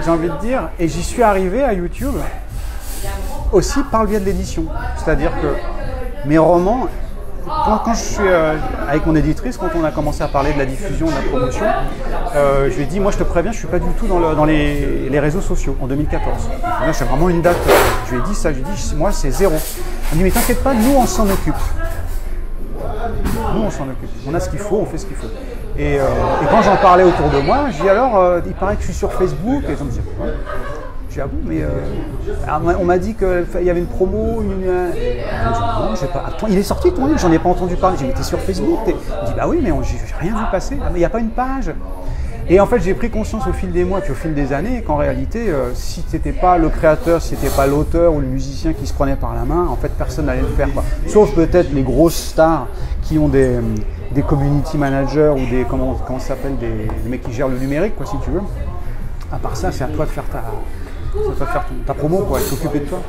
Speaker 1: j'ai envie de dire, et j'y suis arrivé à YouTube aussi par le biais de l'édition. C'est-à-dire que mes romans, quand je suis avec mon éditrice, quand on a commencé à parler de la diffusion, de la promotion, je lui ai dit, moi je te préviens, je ne suis pas du tout dans les réseaux sociaux en 2014. Là, c'est vraiment une date. Je lui ai dit ça, je lui ai dit, moi c'est 0. Elle me dit, mais t'inquiète pas, nous on s'en occupe. Nous on s'en occupe. On a ce qu'il faut, on fait ce qu'il faut. Et quand j'en parlais autour de moi, je dis alors, il paraît que je suis sur Facebook, et les gens me disaient, ouais. Je dis, ah bon, mais on m'a dit qu'il y avait une promo, non, j'ai pas. Attends, il est sorti ton livre, j'en ai pas entendu parler. J'ai dit, mais t'es sur Facebook? Il dit, bah oui, mais j'ai rien vu passer, mais il n'y a pas une page. Et en fait, j'ai pris conscience au fil des mois, puis au fil des années, qu'en réalité, si c'était pas le créateur, si c'était pas l'auteur ou le musicien qui se prenait par la main, en fait, personne n'allait le faire, quoi. Sauf peut-être les grosses stars qui ont des community managers ou des, comment ça s'appelle, des mecs qui gèrent le numérique, quoi, si tu veux. À part ça, c'est à toi de faire ta promo, quoi, et s'occuper de toi.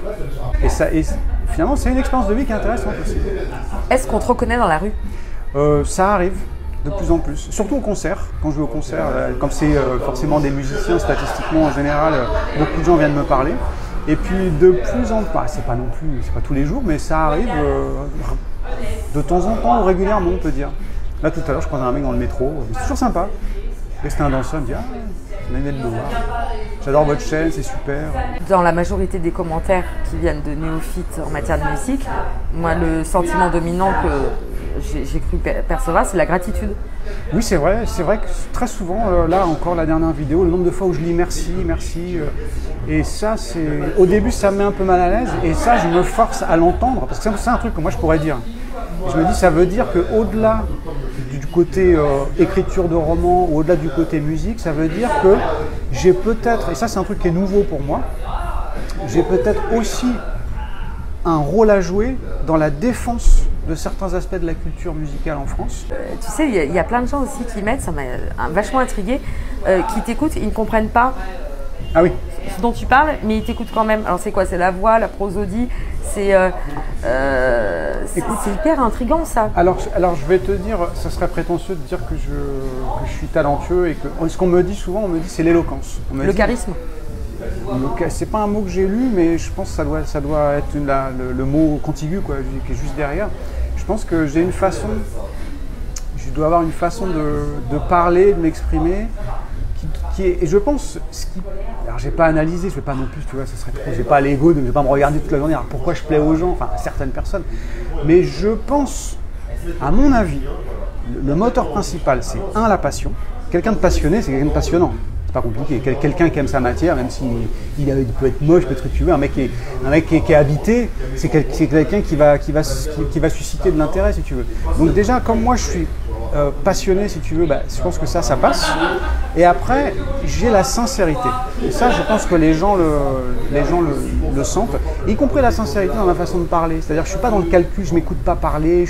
Speaker 1: Et finalement, c'est une expérience de vie qui est intéressante aussi.
Speaker 2: Est-ce qu'on te reconnaît dans la rue?
Speaker 1: Ça arrive. De plus en plus, surtout au concert. Quand je vais au concert, comme c'est forcément des musiciens, statistiquement en général, beaucoup de gens viennent me parler. Et puis de plus en plus, c'est pas tous les jours, mais ça arrive de temps en temps ou régulièrement, on peut dire. Là tout à l'heure, je croisais un mec dans le métro, c'est toujours sympa. Et c'était un danseur, il me dit on a une aide de voir. J'adore votre chaîne, c'est super.
Speaker 2: Dans la majorité des commentaires qui viennent de néophytes en matière de musique, moi le sentiment dominant que j'ai cru percevoir, c'est la gratitude.
Speaker 1: Oui, c'est vrai que très souvent, là encore la dernière vidéo, le nombre de fois où je lis merci, et ça au début ça me met un peu mal à l'aise, et ça je me force à l'entendre, parce que c'est un truc que moi je pourrais dire. Et je me dis, ça veut dire qu'au-delà du côté écriture de roman, ou au-delà du côté musique, ça veut dire que j'ai peut-être, et ça c'est un truc qui est nouveau pour moi, j'ai peut-être aussi un rôle à jouer dans la défense de certains aspects de la culture musicale en France.
Speaker 2: Tu sais, il y a plein de gens aussi qui mettent, ça m'a vachement intriguée, qui t'écoutent, ils ne comprennent pas ce dont tu parles, mais ils t'écoutent quand même. Alors c'est quoi? C'est la voix, la prosodie, c'est hyper intriguant ça.
Speaker 1: Alors je vais te dire, ça serait prétentieux de dire que je suis talentueux, et que ce qu'on me dit souvent, c'est l'éloquence.
Speaker 2: Le charisme.
Speaker 1: C'est pas un mot que j'ai lu, mais je pense que ça doit être le mot contigu, quoi, qui est juste derrière. Je pense que je dois avoir une façon de parler, de m'exprimer, qui est, et je pense, alors j'ai pas analysé, je vais pas non plus, tu vois, ça serait trop, j'ai pas l'ego, je vais pas me regarder toute la journée, alors pourquoi je plais aux gens, enfin à certaines personnes, mais je pense, à mon avis, le moteur principal, c'est la passion. Quelqu'un de passionné, c'est quelqu'un de passionnant. C'est pas compliqué. Quelqu'un qui aime sa matière, même s'il peut être moche, peut être ce que tu veux, un mec qui est habité, c'est quelqu'un qui va susciter de l'intérêt, si tu veux. Donc déjà, comme moi je suis passionné, si tu veux, je pense que ça passe. Et après, j'ai la sincérité. Et ça, je pense que les gens le sentent, y compris la sincérité dans ma façon de parler. C'est-à-dire que je ne suis pas dans le calcul, je ne m'écoute pas parler,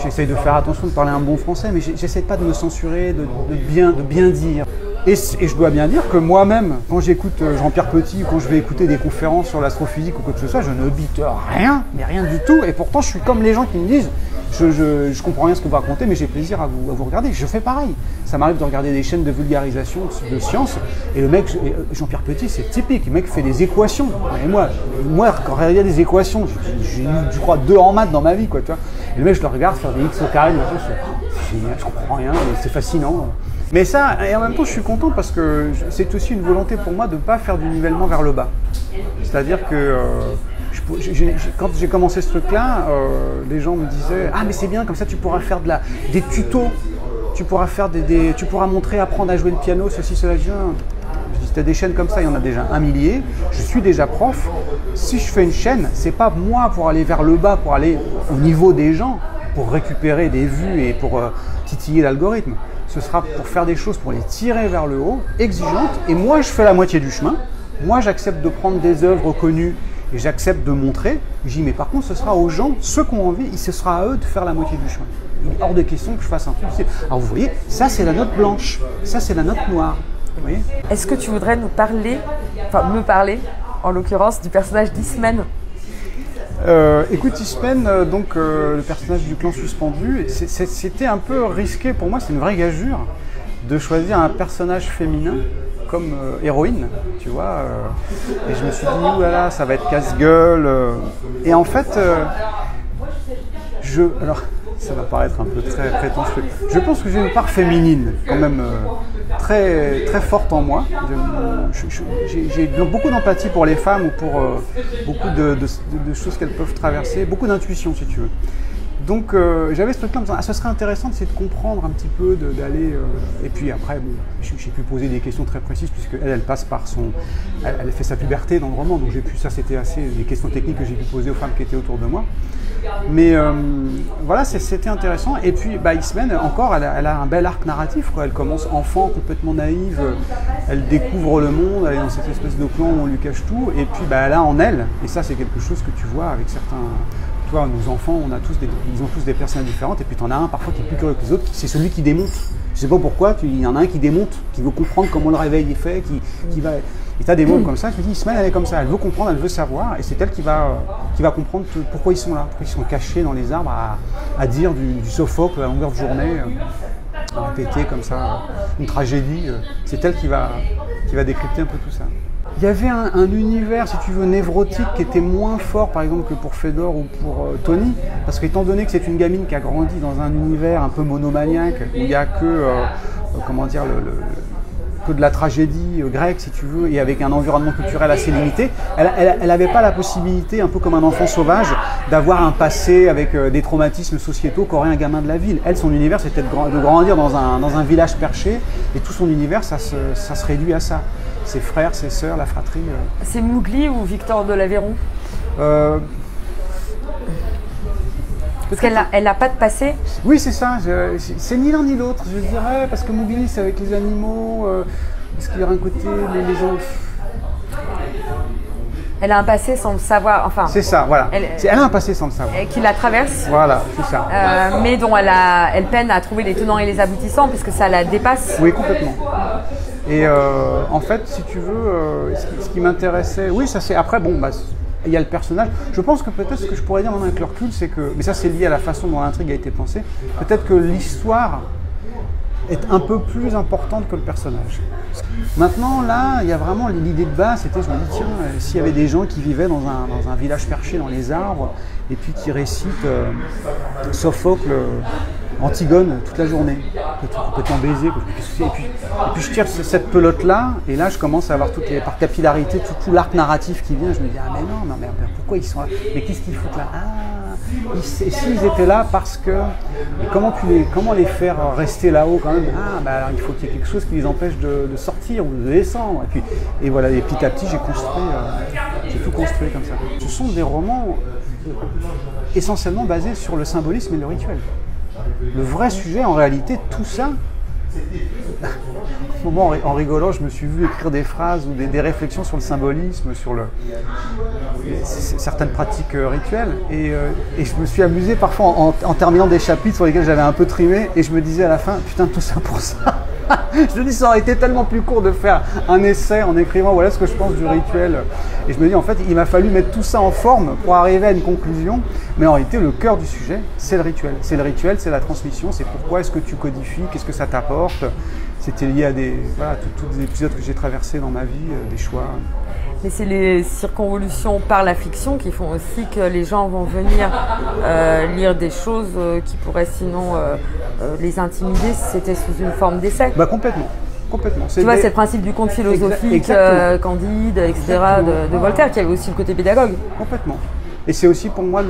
Speaker 1: j'essaye de faire attention de parler un bon français, mais j'essaie pas de me censurer, de bien dire. Et je dois bien dire que moi-même, quand j'écoute Jean-Pierre Petit, ou quand je vais écouter des conférences sur l'astrophysique ou quoi que ce soit, je ne bite rien, mais rien du tout. Et pourtant, je suis comme les gens qui me disent, je comprends rien ce que vous racontez, mais j'ai plaisir à vous regarder. Je fais pareil. Ça m'arrive de regarder des chaînes de vulgarisation de science, et le mec, Jean-Pierre Petit, c'est typique. Le mec fait des équations. Et moi, quand il y a des équations, j'ai eu, je crois, 2 en maths dans ma vie, quoi, tu vois. Et le mec, je le regarde faire des x au carré, c'est génial, je comprends rien, mais c'est fascinant. Mais ça, et en même temps, je suis content parce que c'est aussi une volonté pour moi de ne pas faire du nivellement vers le bas. C'est-à-dire que quand j'ai commencé ce truc-là, les gens me disaient « Ah, mais c'est bien, comme ça tu pourras faire des tutos, tu pourras montrer, apprendre à jouer le piano, ceci, cela. » Je dis « T'as des chaînes comme ça, il y en a déjà 1 millier, je suis déjà prof. Si je fais une chaîne, c'est pas moi pour aller vers le bas, pour aller au niveau des gens, pour récupérer des vues et pour titiller l'algorithme. Ce sera pour faire des choses, pour les tirer vers le haut, exigeantes. Et moi, je fais la moitié du chemin. Moi, j'accepte de prendre des œuvres connues et j'accepte de montrer. Je dis, mais par contre, ce sera aux gens, ceux qui ont envie, ce sera à eux de faire la moitié du chemin. Il est hors de question que je fasse un truc. Alors, vous voyez, ça, c'est la note blanche. Ça, c'est la note noire. Vous voyez ?
Speaker 2: Est-ce que tu voudrais me parler, en l'occurrence, du personnage d'Eastman ?
Speaker 1: Écoute, Ismen, donc le personnage du clan suspendu, c'était un peu risqué pour moi, c'est une vraie gageure de choisir un personnage féminin comme héroïne, tu vois. Et je me suis dit, oulala, ça va être casse-gueule. Et en fait, alors, ça va paraître un peu très prétentieux. Je pense que j'ai une part féminine quand même très, très forte en moi. J'ai beaucoup d'empathie pour les femmes ou pour beaucoup de choses qu'elles peuvent traverser, beaucoup d'intuition si tu veux. Donc j'avais ce truc-là en me disant, ce serait intéressant d'essayer de comprendre un petit peu, d'aller... Et puis après, bon, j'ai pu poser des questions très précises puisqu'elle passe par son... Elle fait sa puberté dans le roman, donc ça c'était assez des questions techniques que j'ai pu poser aux femmes qui étaient autour de moi. Mais voilà, c'était intéressant. Et puis Ismen, encore, elle a un bel arc narratif, quoi. Elle commence enfant, complètement naïve, elle découvre le monde, elle est dans cette espèce de clan où on lui cache tout, et puis elle a en elle, et ça c'est quelque chose que tu vois avec certains... Toi, nos enfants, ils ont tous des personnages différentes, et puis tu en as un parfois qui est plus curieux que les autres, c'est celui qui démonte. Je sais pas pourquoi, il y en a un qui démonte, qui veut comprendre comment le réveil est fait, qui va... Et tu as des mots comme ça, je me dis, Ismen, elle est comme ça, elle veut comprendre, elle veut savoir, et c'est elle qui va comprendre pourquoi ils sont là, pourquoi ils sont cachés dans les arbres à dire du Sophocle à longueur de journée, à répéter comme ça, une tragédie. C'est elle qui va décrypter un peu tout ça. Il y avait un univers, si tu veux, névrotique qui était moins fort, par exemple, que pour Fedor ou pour Tony, parce qu'étant donné que c'est une gamine qui a grandi dans un univers un peu monomaniaque, où il n'y a que, que de la tragédie grecque, si tu veux, et avec un environnement culturel assez limité, elle n'avait pas la possibilité, un peu comme un enfant sauvage, d'avoir un passé avec des traumatismes sociétaux qu'aurait un gamin de la ville. Elle, son univers, c'était de grandir dans un village perché, et tout son univers, ça se réduit à ça. Ses frères, ses sœurs, la fratrie.
Speaker 2: C'est Mowgli ou Victor de l'Aveyron Parce qu'elle n'a pas de passé.
Speaker 1: Oui, c'est ça. C'est ni l'un ni l'autre, je dirais, parce que Mowgli, c'est avec les animaux. Parce qu'il y a un côté, les enfants.
Speaker 2: Elle a un passé sans le savoir. Enfin.
Speaker 1: C'est ça, voilà. Elle a un passé sans le savoir.
Speaker 2: Qui la traverse.
Speaker 1: Voilà, c'est ça.
Speaker 2: Mais dont elle peine à trouver les tenants et les aboutissants, puisque ça la dépasse.
Speaker 1: Oui, complètement. Et en fait, si tu veux, ce qui m'intéressait, oui, ça c'est après, bon, il y a le personnage. Je pense que peut-être ce que je pourrais dire maintenant avec le recul, c'est que, mais ça c'est lié à la façon dont l'intrigue a été pensée, peut-être que l'histoire est un peu plus importante que le personnage. Maintenant, là, il y a vraiment l'idée de base, c'était, je me dis, tiens, s'il y avait des gens qui vivaient dans un village perché dans les arbres, et puis qui récitent Sophocle, Antigone toute la journée, complètement baisé. Et puis je tire cette pelote-là, et là je commence à avoir par capillarité tout l'arc narratif qui vient. Je me dis, ah mais non, mais pourquoi ils sont là? Mais qu'est-ce qu'ils foutent là? Et s'ils étaient là parce que... Comment les faire rester là-haut quand même? Alors il faut qu'il y ait quelque chose qui les empêche de sortir ou de descendre. Et voilà, et petit à petit j'ai tout construit comme ça. Ce sont des romans essentiellement basés sur le symbolisme et le rituel. Le vrai sujet, en réalité, tout ça, en rigolant, je me suis vu écrire des phrases ou des réflexions sur le symbolisme, sur certaines pratiques rituelles. Et je me suis amusé parfois en terminant des chapitres sur lesquels j'avais un peu trimé, et je me disais à la fin, putain, tout ça pour ça. Je me dis, ça aurait été tellement plus court de faire un essai en écrivant voilà ce que je pense du rituel. Et je me dis, en fait, il m'a fallu mettre tout ça en forme pour arriver à une conclusion. Mais en réalité, le cœur du sujet, c'est le rituel. C'est le rituel, c'est la transmission, c'est pourquoi est-ce que tu codifies, qu'est-ce que ça t'apporte. C'était lié à tous les épisodes que j'ai traversés dans ma vie, des choix.
Speaker 2: Mais c'est les circonvolutions par la fiction qui font aussi que les gens vont venir lire des choses qui pourraient sinon les intimider si c'était sous une forme d'essai.
Speaker 1: Complètement.
Speaker 2: Tu vois, c'est le principe du conte philosophique, Candide, etc. de Voltaire, qui avait aussi le côté pédagogue.
Speaker 1: Complètement. Et c'est aussi pour moi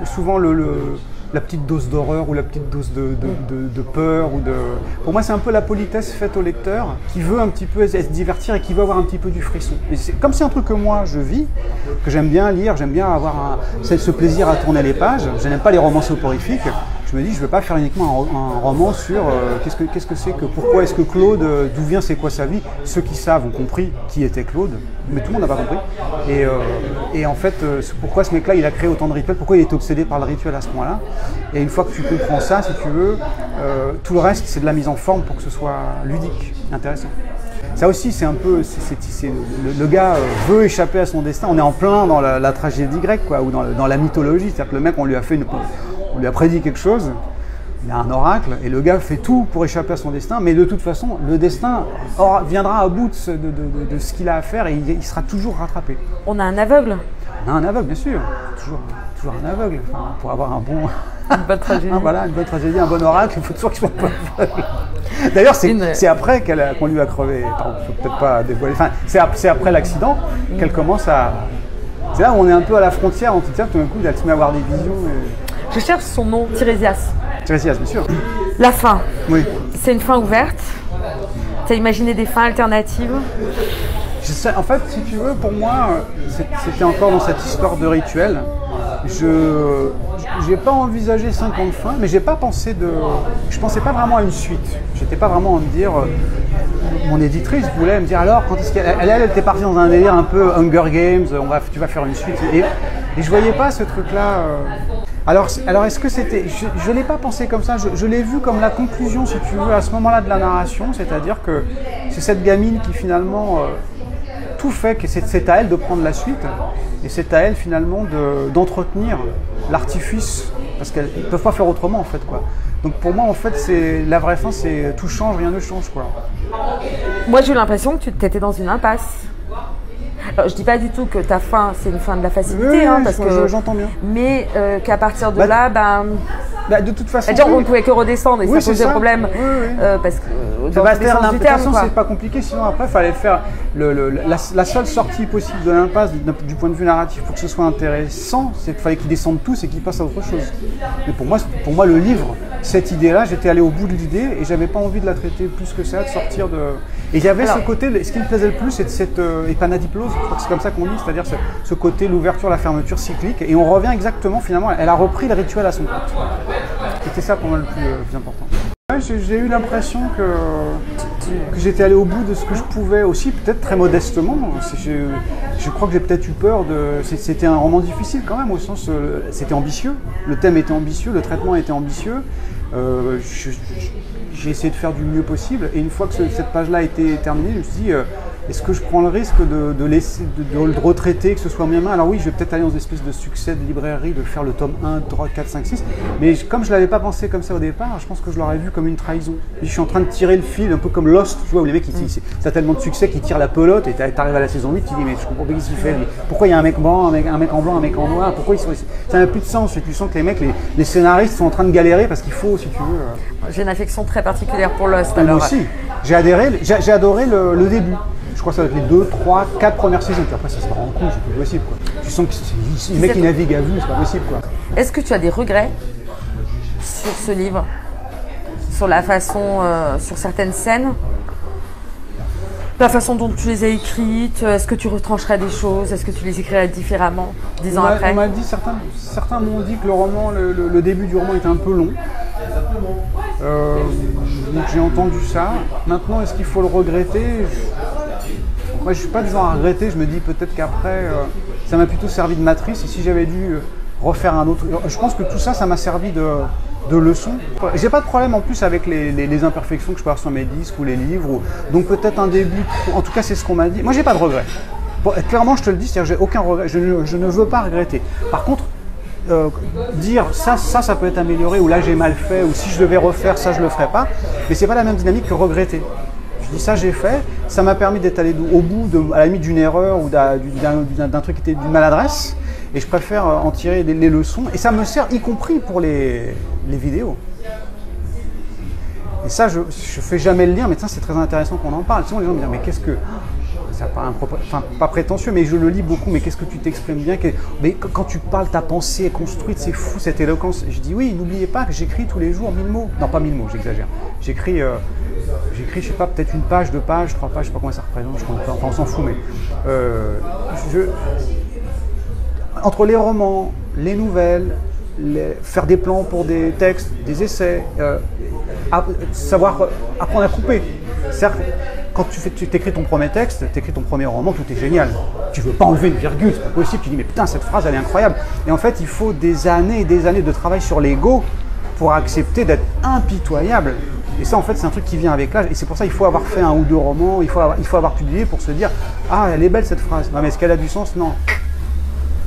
Speaker 1: souvent la petite dose d'horreur ou la petite dose de peur. Pour moi, c'est un peu la politesse faite au lecteur qui veut un petit peu se divertir et qui veut avoir un petit peu du frisson. Et comme c'est un truc que moi, je vis, que j'aime bien lire, j'aime bien avoir ce plaisir à tourner les pages. Je n'aime pas les romans soporifiques. Je me dis, je ne veux pas faire uniquement un roman sur qu'est-ce que c'est que, pourquoi est-ce que Claude, d'où vient, c'est quoi sa vie. Ceux qui savent ont compris qui était Claude, mais tout le monde n'a pas compris. Et en fait, pourquoi ce mec-là, il a créé autant de rituels, pourquoi il est obsédé par le rituel à ce point-là. Et une fois que tu comprends ça, si tu veux, tout le reste, c'est de la mise en forme pour que ce soit ludique, intéressant. Ça aussi, c'est un peu, le gars veut échapper à son destin. On est en plein dans la tragédie grecque, quoi, ou dans la mythologie. C'est-à-dire que le mec, on lui a prédit quelque chose. Il a un oracle et le gars fait tout pour échapper à son destin, mais de toute façon, le destin viendra à bout de ce qu'il a à faire et il sera toujours rattrapé.
Speaker 2: On a un aveugle.
Speaker 1: On a un aveugle, bien sûr. Toujours un aveugle. Enfin, pour avoir un bon...
Speaker 2: Une bonne tragédie.
Speaker 1: Voilà, une bonne tragédie, un bon oracle, il faut toujours qu'il soit pas aveugle. D'ailleurs, c'est après qu'on lui a crevé. Pardon, il ne faut peut-être pas dévoiler. Enfin, c'est après l'accident qu'elle commence à... C'est là où on est un peu à la frontière, on se dit, tout d'un coup, elle se met à avoir des visions.
Speaker 2: Je cherche son nom, Tirésias.
Speaker 1: Tirésias, bien sûr.
Speaker 2: La fin.
Speaker 1: Oui.
Speaker 2: C'est une fin ouverte. Tu as imaginé des fins alternatives?
Speaker 1: En fait, si tu veux, pour moi, c'était encore dans cette histoire de rituel. Je n'ai pas envisagé 50 fins, mais je pensais pas vraiment à une suite. J'étais pas vraiment à me dire... Mon éditrice voulait me dire alors, quand est-ce elle était partie dans un délire un peu Hunger Games, tu vas faire une suite. Et je voyais pas ce truc-là... Alors est-ce que c'était... Je ne l'ai pas pensé comme ça, je l'ai vu comme la conclusion, si tu veux, à ce moment-là de la narration, c'est-à-dire que c'est cette gamine qui finalement tout fait, que c'est à elle de prendre la suite, et c'est à elle finalement d'entretenir l'artifice, parce qu'ils ne peuvent pas faire autrement en fait, quoi. Donc pour moi en fait, la vraie fin, c'est tout change, rien ne change, quoi.
Speaker 2: Moi j'ai eu l'impression que tu étais dans une impasse. Alors, je dis pas du tout que ta fin, c'est une fin de la facilité,
Speaker 1: oui,
Speaker 2: parce que
Speaker 1: j'entends bien.
Speaker 2: Mais qu'à partir de là,
Speaker 1: de toute façon,
Speaker 2: on ne pouvait que redescendre et ça posait problème. Parce que dans tous les sens du terme,
Speaker 1: c'est pas compliqué. Sinon après, il fallait faire la seule sortie possible de l'impasse du point de vue narratif pour que ce soit intéressant, c'est qu'il fallait qu'ils descendent tous et qu'ils passent à autre chose. Mais pour moi, le livre, cette idée-là, j'étais allé au bout de l'idée et j'avais pas envie de la traiter plus que ça, de sortir de. Et il y avait ce côté, ce qui me plaisait le plus, c'est cette épanadiplose, je crois que c'est comme ça qu'on dit, c'est-à-dire ce côté, l'ouverture, la fermeture cyclique, et on revient exactement, finalement, elle a repris le rituel à son compte. C'était ça pour moi le plus important. Ouais, j'ai eu l'impression que j'étais allé au bout de ce que je pouvais aussi, peut-être très modestement. Je crois que j'ai peut-être eu peur de... C'était un roman difficile quand même, au sens, c'était ambitieux, le thème était ambitieux, le traitement était ambitieux. J'ai essayé de faire du mieux possible, et une fois que cette page-là était terminée, je me suis dit, est-ce que je prends le risque de le retraiter, que ce soit en mes mains? Alors oui, je vais peut-être aller dans une espèce de succès de librairie, de faire le tome 1, 3, 4, 5, 6, mais comme je ne l'avais pas pensé comme ça au départ, je pense que je l'aurais vu comme une trahison. Et je suis en train de tirer le fil, un peu comme Lost, tu vois, où les mecs, ça a tellement de succès qu'ils tirent la pelote, et tu arrives à la saison 8, tu dis, mais je comprends pas ce qu'il fait, pourquoi il y a un mec blanc, un mec en blanc, un mec en noir, pourquoi ça n'a plus de sens, et tu sens que les mecs, les scénaristes sont en train de galérer parce qu'il faut, si tu veux...
Speaker 2: J'ai une affection très particulière pour Lost.
Speaker 1: Moi aussi, j'ai adoré le début. Je crois que ça va être les 2, 3, 4 premières saisons. Puis après, ça se rend compte, c'est plus possible, quoi. Tu sens que le mec qui navigue à vue, c'est pas possible, quoi.
Speaker 2: Est-ce que tu as des regrets sur ce livre? Sur la façon, sur certaines scènes? La façon dont tu les as écrites? Est-ce que tu retrancherais des choses? Est-ce que tu les écrirais différemment 10 ans après?
Speaker 1: On m'a dit, certains m'ont dit que le roman, le début du roman était un peu long. Donc j'ai entendu ça. Maintenant, est-ce qu'il faut le regretter? Moi, je ne suis pas du genre à regretter. Je me dis peut-être qu'après, ça m'a plutôt servi de matrice. Et si j'avais dû refaire un autre... Je pense que tout ça, ça m'a servi de leçon. J'ai pas de problème en plus avec les imperfections que je peux avoir sur mes disques ou les livres. Donc peut-être un début... En tout cas, c'est ce qu'on m'a dit. Moi, j'ai pas de regret. Bon, clairement, je te le dis, c'est-à-dire que j'ai aucun regret. Je ne veux pas regretter. Par contre, dire ça peut être amélioré, ou là j'ai mal fait, ou si je devais refaire ça, je le ferais pas. Mais c'est pas la même dynamique que regretter. Je dis ça, j'ai fait, ça m'a permis d'être allé au bout, à la limite d'une erreur ou d'un truc qui était d'une maladresse, et je préfère en tirer les leçons, et ça me sert y compris pour les vidéos. Et ça, je fais jamais le lire, mais ça c'est très intéressant qu'on en parle. Sinon les gens me disent, mais qu'est-ce que... pas prétentieux, mais je le lis beaucoup, mais qu'est-ce que tu t'exprimes bien, mais quand tu parles, ta pensée est construite, c'est fou cette éloquence. Je dis oui, n'oubliez pas que j'écris tous les jours 1000 mots. Non, pas 1000 mots, j'exagère. J'écris, je sais pas, peut-être une page, 2 pages, 3 pages, je sais pas combien ça représente, enfin on s'en fout, mais entre les romans, les nouvelles, faire des plans pour des textes, des essais, savoir apprendre à couper. C'est-à-dire, quand tu écris ton premier texte, tu écris ton premier roman, tout est génial. Tu veux pas enlever une virgule, c'est pas possible. Tu dis mais putain, cette phrase elle est incroyable. Et en fait, il faut des années et des années de travail sur l'ego pour accepter d'être impitoyable. Et ça, en fait, c'est un truc qui vient avec l'âge. Et c'est pour ça qu'il faut avoir fait 1 ou 2 romans, il faut avoir publié pour se dire « Ah, elle est belle cette phrase. Non, mais est-ce qu'elle a du sens? Non.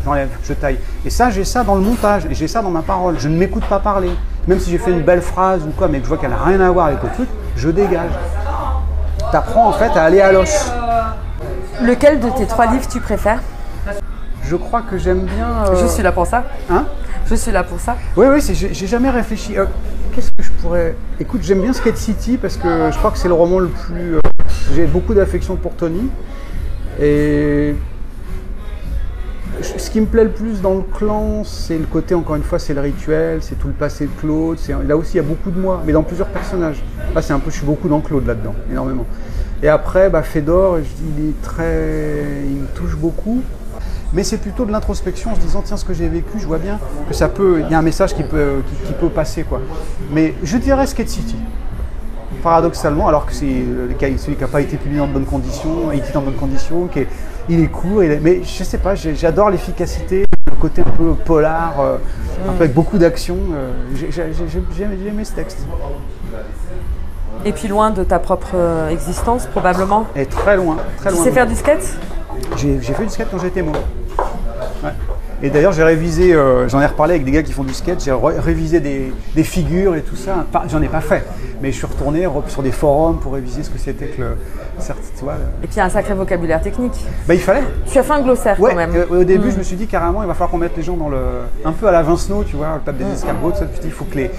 Speaker 1: J'enlève, je taille. » Et ça, j'ai ça dans le montage, et j'ai ça dans ma parole. Je ne m'écoute pas parler. Même si j'ai fait une belle phrase ou quoi, mais que je vois qu'elle n'a rien à voir avec le truc, je dégage. Tu apprends en fait à aller à l'os.
Speaker 2: Lequel de tes 3 livres tu préfères?
Speaker 1: Je crois que j'aime bien...
Speaker 2: Je suis là pour ça.
Speaker 1: Hein?
Speaker 2: Je suis là pour ça.
Speaker 1: Oui, j'ai jamais réfléchi. Qu'est-ce que je pourrais... Écoute, j'aime bien Skate City parce que je crois que c'est le roman le plus... J'ai beaucoup d'affection pour Tony. Et ce qui me plaît le plus dans le clan, c'est le côté, encore une fois, c'est le rituel, c'est tout le passé de Claude. Là aussi, il y a beaucoup de moi, mais dans plusieurs personnages. Là, je suis beaucoup dans Claude là-dedans, énormément. Et après, Fédor, il me touche beaucoup. Mais c'est plutôt de l'introspection en se disant tiens, ce que j'ai vécu, je vois bien que il y a un message qui peut passer, quoi. Mais je dirais Skate City, paradoxalement, alors que c'est celui qui n'a pas été publié dans de bonnes conditions, il est court, mais je sais pas, j'adore l'efficacité, le côté un peu polar, un peu avec beaucoup d'action. J'ai aimé ce texte.
Speaker 2: Et puis loin de ta propre existence, probablement.
Speaker 1: Et très loin, très loin.
Speaker 2: Tu sais faire du skate?
Speaker 1: J'ai fait du skate quand j'étais môme. Ouais. Et d'ailleurs, j'ai révisé, j'en ai reparlé avec des gars qui font du skate, j'ai révisé des figures et tout ça. J'en ai pas fait, mais je suis retourné sur des forums pour réviser ce que c'était que
Speaker 2: Et puis il y a un sacré vocabulaire technique.
Speaker 1: Il fallait.
Speaker 2: Tu as fait un glossaire quand même.
Speaker 1: Au début, je me suis dit carrément, il va falloir qu'on mette les gens dans un peu à la Vincenot, tu vois, le pape des escargots, tout ça. Il faut qu'il y ait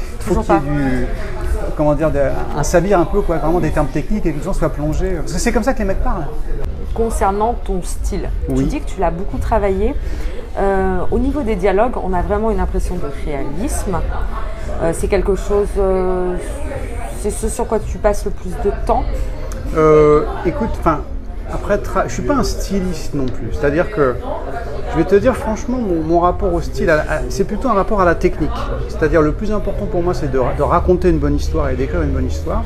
Speaker 1: un sabir un peu, quoi, vraiment des termes techniques et que les gens soient plongés. Parce que c'est comme ça que les mecs parlent.
Speaker 2: Concernant ton style,
Speaker 1: oui.
Speaker 2: Tu dis que tu l'as beaucoup travaillé. Au niveau des dialogues, on a vraiment une impression de réalisme. C'est quelque chose, c'est ce sur quoi tu passes le plus de temps.
Speaker 1: Écoute, après, je suis pas un styliste non plus. C'est-à-dire que, je vais te dire franchement, mon rapport au style, c'est plutôt un rapport à la technique. C'est-à-dire le plus important pour moi, c'est de raconter une bonne histoire et d'écrire une bonne histoire.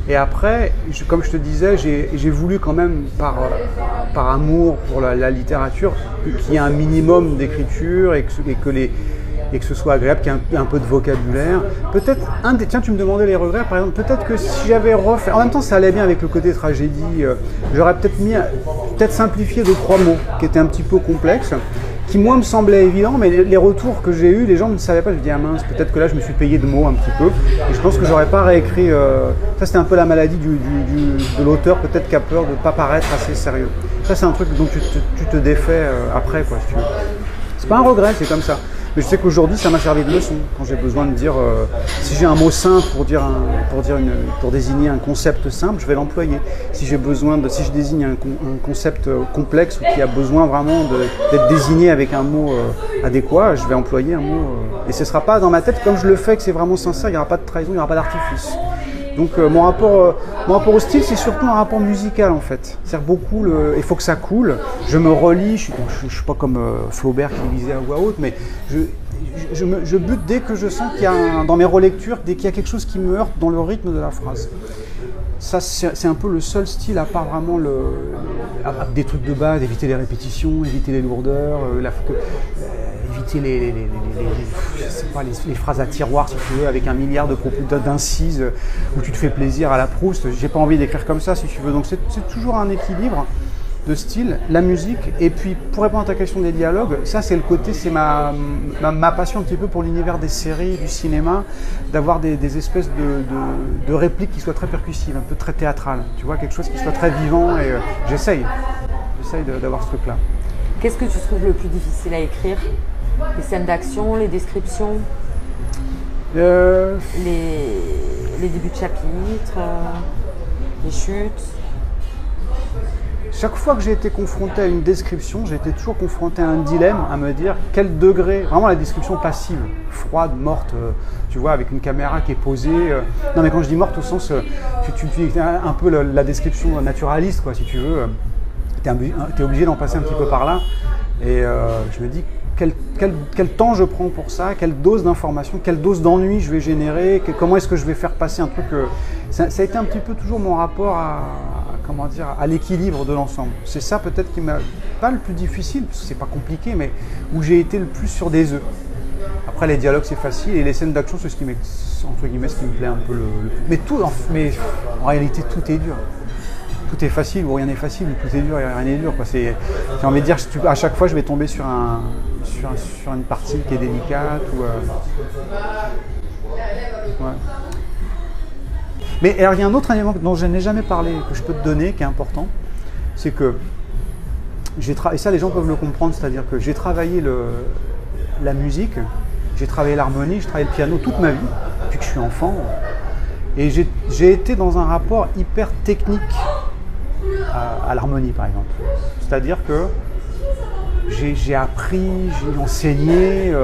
Speaker 1: Et après, comme je te disais, j'ai voulu quand même, par amour pour la littérature, qu'il y ait un minimum d'écriture et que ce soit agréable, qu'il y ait un peu de vocabulaire. Peut-être, tiens, tu me demandais les regrets, par exemple, peut-être que si j'avais refait, en même temps ça allait bien avec le côté tragédie, j'aurais peut-être simplifié 2-3 mots qui étaient un petit peu complexes, qui moi me semblaient évidents, mais les retours que j'ai eus, les gens ne savaient pas. Je me dis, ah mince, peut-être que là je me suis payé de mots un petit peu, et je pense que j'aurais pas réécrit, ça c'était un peu la maladie de l'auteur, peut-être qui a peur de ne pas paraître assez sérieux. Ça c'est un truc dont tu te défais après, quoi, si tu veux. C'est pas un regret, c'est comme ça. Mais je sais qu'aujourd'hui, ça m'a servi de leçon. Quand j'ai besoin de dire, si j'ai un mot simple pour désigner un concept simple, je vais l'employer. Si je désigne un concept complexe ou qui a besoin vraiment d'être désigné avec un mot adéquat, je vais employer un mot. Et ce ne sera pas dans ma tête, comme je le fais, que c'est vraiment sincère, il n'y aura pas de trahison, il n'y aura pas d'artifice. Donc mon rapport au style, c'est surtout un rapport musical en fait. C'est-à-dire beaucoup, il faut que ça coule. Je me relis, je suis pas comme Flaubert qui lisait à voix haute, mais je bute dès que je sens qu'il y a dans mes relectures, dès qu'il y a quelque chose qui me heurte dans le rythme de la phrase. Ça, c'est un peu le seul style, à part vraiment des trucs de base, éviter les répétitions, éviter les lourdeurs, éviter les phrases à tiroir, si tu veux, avec 1 milliard de d'incises où tu te fais plaisir à la Proust. J'ai pas envie d'écrire comme ça, si tu veux. Donc c'est toujours un équilibre de style, la musique, et puis pour répondre à ta question des dialogues, ça c'est le côté, c'est ma passion un petit peu pour l'univers des séries, du cinéma, d'avoir des espèces de répliques qui soient très percussives, un peu très théâtrales, tu vois, quelque chose qui soit très vivant, et j'essaye d'avoir ce truc-là.
Speaker 2: Qu'est-ce que tu trouves le plus difficile à écrire? Les scènes d'action, les descriptions, les débuts de chapitres, les chutes?
Speaker 1: Chaque fois que j'ai été confronté à une description, j'ai été toujours confronté à un dilemme, à me dire quel degré, vraiment la description passive, froide, morte, tu vois, avec une caméra qui est posée. Non mais quand je dis morte au sens, tu un peu la description naturaliste, quoi, si tu veux. T'es obligé d'en passer un petit peu par là. Et je me dis quel temps je prends pour ça, quelle dose d'information, quelle dose d'ennui je vais générer, comment est-ce que je vais faire passer un truc. Ça a été un petit peu toujours mon rapport à l'équilibre de l'ensemble. C'est ça peut-être qui m'a pas le plus difficile, parce que c'est pas compliqué, mais où j'ai été le plus sur des œufs. Après, les dialogues, c'est facile, et les scènes d'action, c'est ce qui entre guillemets, ce qui me plaît un peu. Mais en réalité, tout est dur. Tout est facile ou rien n'est facile, ou tout est dur et rien n'est dur, quoi. J'ai envie de dire, à chaque fois, je vais tomber sur une partie qui est délicate. Ouais. Mais alors, il y a un autre élément dont je n'ai jamais parlé, que je peux te donner, qui est important, c'est que et ça, les gens peuvent le comprendre, c'est-à-dire que j'ai travaillé la musique, j'ai travaillé l'harmonie, j'ai travaillé le piano toute ma vie, depuis que je suis enfant. Et j'ai été dans un rapport hyper technique à l'harmonie, par exemple. C'est-à-dire que j'ai appris, j'ai enseigné,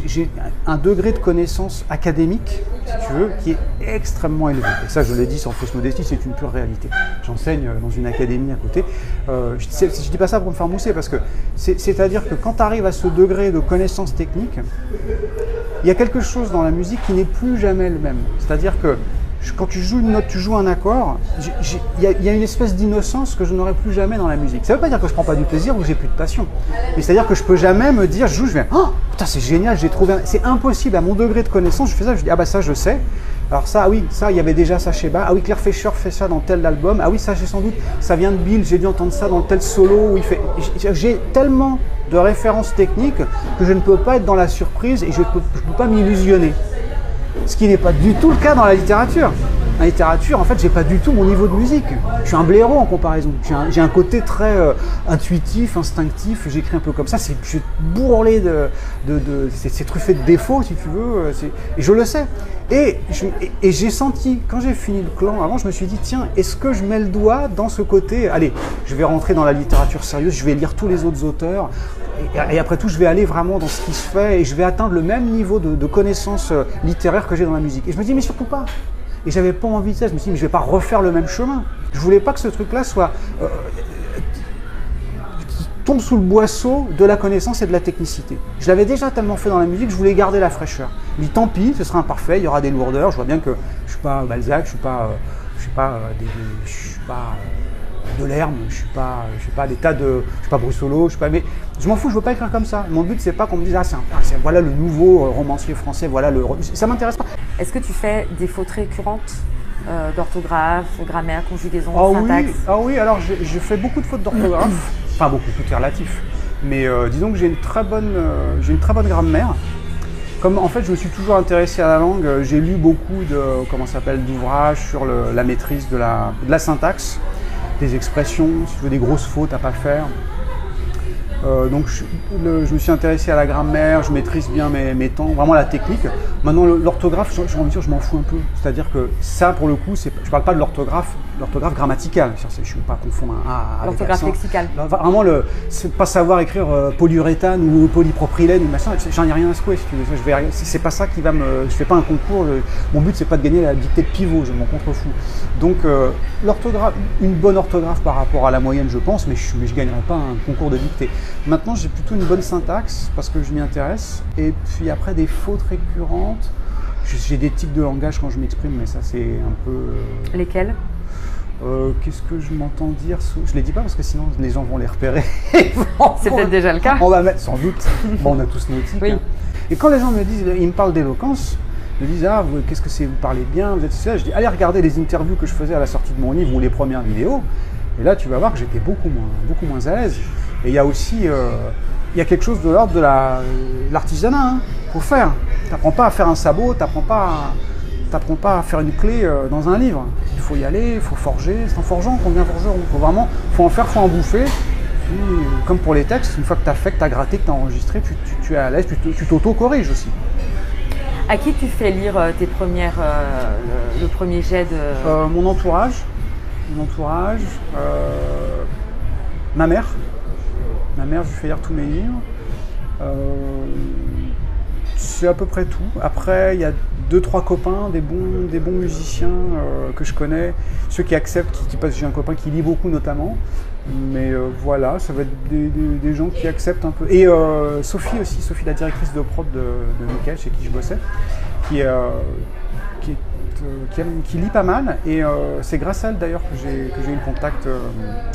Speaker 1: j'ai un degré de connaissance académique, si tu veux, qui est extrêmement élevé. Et ça, je l'ai dit sans fausse modestie, c'est une pure réalité. J'enseigne dans une académie à côté. Je ne dis pas ça pour me faire mousser, parce que c'est-à-dire que quand tu arrives à ce degré de connaissance technique, il y a quelque chose dans la musique qui n'est plus jamais le même. C'est-à-dire que quand tu joues une note, tu joues un accord, il y a une espèce d'innocence que je n'aurai plus jamais dans la musique. Ça ne veut pas dire que je ne prends pas du plaisir ou que j'ai plus de passion. Mais c'est-à-dire que je ne peux jamais me dire, je joue, je vais, oh putain, c'est génial, j'ai trouvé. C'est impossible à mon degré de connaissance, je fais ça, je dis, ah bah ça je sais. Alors ça, ah oui, ça, il y avait déjà ça chez Bach. Ah oui, Claire Fischer fait ça dans tel album. Ah oui, ça, j'ai sans doute, ça vient de Bill, j'ai dû entendre ça dans tel solo où il fait. J'ai tellement de références techniques que je ne peux pas être dans la surprise et je ne peux pas m'illusionner. Ce qui n'est pas du tout le cas dans la littérature. Dans la littérature, en fait, j'ai pas du tout mon niveau de musique. Je suis un blaireau en comparaison. J'ai un côté très intuitif, instinctif. J'écris un peu comme ça. Je suis bourrelé c'est truffé de défauts, si tu veux. Et je le sais. Et j'ai senti, quand j'ai fini le clan, avant, je me suis dit, tiens, est-ce que je mets le doigt dans ce côté? Allez, je vais rentrer dans la littérature sérieuse, je vais lire tous les autres auteurs. Et après tout, je vais aller vraiment dans ce qui se fait et je vais atteindre le même niveau de connaissances littéraires que j'ai dans la musique. Et je me dis, mais surtout pas. Et j'avais pas envie de ça. Je me suis dit, mais je vais pas refaire le même chemin. Je voulais pas que ce truc-là soit tombe sous le boisseau de la connaissance et de la technicité. Je l'avais déjà tellement fait dans la musique, je voulais garder la fraîcheur. Je me dis, tant pis, ce sera imparfait, il y aura des lourdeurs. Je vois bien que je suis pas Balzac, je suis pas de l'herbe, je suis pas Brusselot, mais je m'en fous, je veux pas écrire comme ça. Mon but, c'est pas qu'on me dise, voilà le nouveau romancier français, ça m'intéresse pas.
Speaker 2: Est-ce que tu fais des fautes récurrentes d'orthographe, grammaire, conjugaison, syntaxe?
Speaker 1: Oui, alors je fais beaucoup de fautes d'orthographe, enfin beaucoup, tout est relatif, mais disons que j'ai une très bonne grammaire. Comme en fait je me suis toujours intéressé à la langue, j'ai lu beaucoup d'ouvrages sur la maîtrise de la syntaxe, des expressions, si tu veux, des grosses fautes à pas faire. Donc je me suis intéressé à la grammaire, je maîtrise bien mes temps, vraiment la technique. Maintenant l'orthographe, j'ai envie de dire, je m'en fous un peu. C'est-à-dire que ça, pour le coup, je ne parle pas de l'orthographe grammaticale. Je ne veux pas confondre un A avec
Speaker 2: l'orthographe lexicale.
Speaker 1: Vraiment, c'est pas savoir écrire polyuréthane ou polypropylène ou machin, j'en ai rien à secouer si tu veux. C'est pas ça qui va me. Je fais pas un concours. Mon but, c'est pas de gagner la dictée de pivot, je m'en contrefous. Donc l'orthographe, une bonne orthographe par rapport à la moyenne, je pense, mais je ne gagnerai pas un concours de dictée. Maintenant, j'ai plutôt une bonne syntaxe parce que je m'y intéresse. Et puis après, des fautes récurrentes. J'ai des tics de langage quand je m'exprime, mais ça, c'est un peu.
Speaker 2: Lesquels?
Speaker 1: Qu'est-ce que je m'entends dire? Je les dis pas parce que sinon les gens vont les repérer.
Speaker 2: C'est peut-être déjà le cas.
Speaker 1: On va mettre, sans doute. Bon, on a tous nos tics. Oui. Hein. Et quand les gens me disent, ils me parlent d'éloquence, ils me disent, qu'est-ce que c'est, vous parlez bien, vous êtes ça. Je dis, allez regarder les interviews que je faisais à la sortie de mon livre ou les premières vidéos. Et là, tu vas voir que j'étais beaucoup moins à l'aise. Et il y a aussi, il y a quelque chose de l'ordre de l'artisanat. Hein. Faut faire. T'apprends pas à faire un sabot, t'apprends pas à faire une clé dans un livre. Il faut y aller, il faut forger. C'est en forgeant qu'on devient forgeron. Faut en faire, faut en bouffer. Puis, comme pour les textes, une fois que tu as fait, que tu as gratté, que tu as enregistré, tu es à l'aise, tu t'auto-corriges aussi.
Speaker 2: À qui tu fais lire le premier jet de...
Speaker 1: Mon entourage, ma mère. Ma mère, je lui fais lire tous mes livres. C'est à peu près tout. Après, il y a 2-3 copains, des bons musiciens que je connais, ceux qui acceptent, j'ai un copain qui lit beaucoup notamment, mais voilà, ça va être des gens qui acceptent un peu. Et Sophie aussi, la directrice de prod de Michael, chez qui je bossais, qui lit pas mal, et c'est grâce à elle d'ailleurs que j'ai eu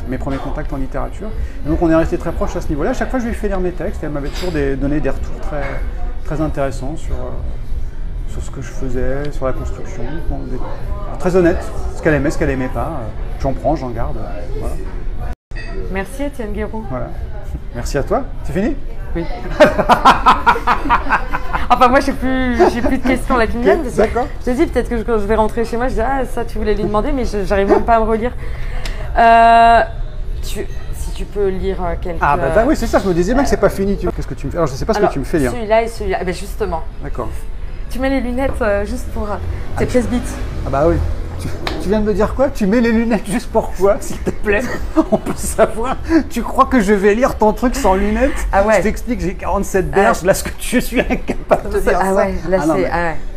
Speaker 1: mes premiers contacts en littérature. Et donc on est resté très proches à ce niveau-là. À chaque fois je lui ai fait lire mes textes et elle m'avait toujours donné des retours très très intéressants sur ce que je faisais, sur la construction. Bon, très honnête, ce qu'elle aimait pas. J'en prends, j'en garde. Voilà.
Speaker 2: Merci Étienne Guéraud.
Speaker 1: Voilà. Merci à toi. C'est fini?
Speaker 2: Oui. Enfin, moi, j'ai plus de questions là qui me viennent.
Speaker 1: D'accord.
Speaker 2: Je te dis, peut-être que quand je vais rentrer chez moi, je dis, ah, ça, tu voulais lui demander, mais j'arrive même pas à me relire. Si tu peux lire quelques...
Speaker 1: Ah, bah oui, c'est ça, je me disais bien que c'est pas fini. Qu'est-ce que tu me fais? Alors, je sais pas ce que tu me fais lire.
Speaker 2: Celui-là et celui-là. Ben justement.
Speaker 1: D'accord.
Speaker 2: Tu mets les lunettes juste pour tes presbytes.
Speaker 1: Ah, bah oui. Tu viens de me dire quoi? Tu mets les lunettes juste pour quoi, s'il te plaît? On peut savoir. Tu crois que je vais lire ton truc sans lunettes?
Speaker 2: Ah ouais.
Speaker 1: Je t'explique, j'ai 47 berges, là, ce que je suis incapable de dire ça.
Speaker 2: Ah ouais, là c'est...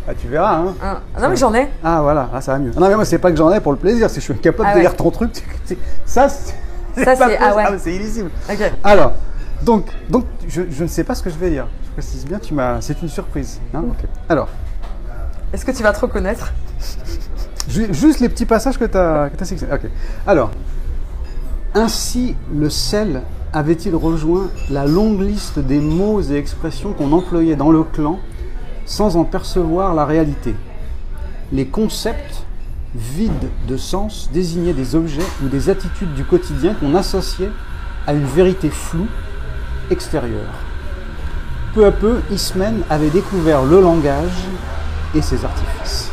Speaker 1: Ah, tu verras, hein.
Speaker 2: Non, mais j'en ai.
Speaker 1: Ah, voilà, ça va mieux. Non, mais moi, c'est pas que j'en ai pour le plaisir, c'est que je suis incapable de lire ton truc. Ça, c'est illisible.
Speaker 2: Ok.
Speaker 1: Alors, donc je ne sais pas ce que je vais lire. Je précise bien, c'est une surprise. Hein, okay. Alors.
Speaker 2: Est-ce que tu vas te reconnaître?
Speaker 1: Juste les petits passages que tu as sélectionnés. Ok. Alors, ainsi le sel avait-il rejoint la longue liste des mots et expressions qu'on employait dans le clan sans en percevoir la réalité. Les concepts vides de sens désignaient des objets ou des attitudes du quotidien qu'on associait à une vérité floue, extérieure. Peu à peu, Ismène avait découvert le langage et ses artifices.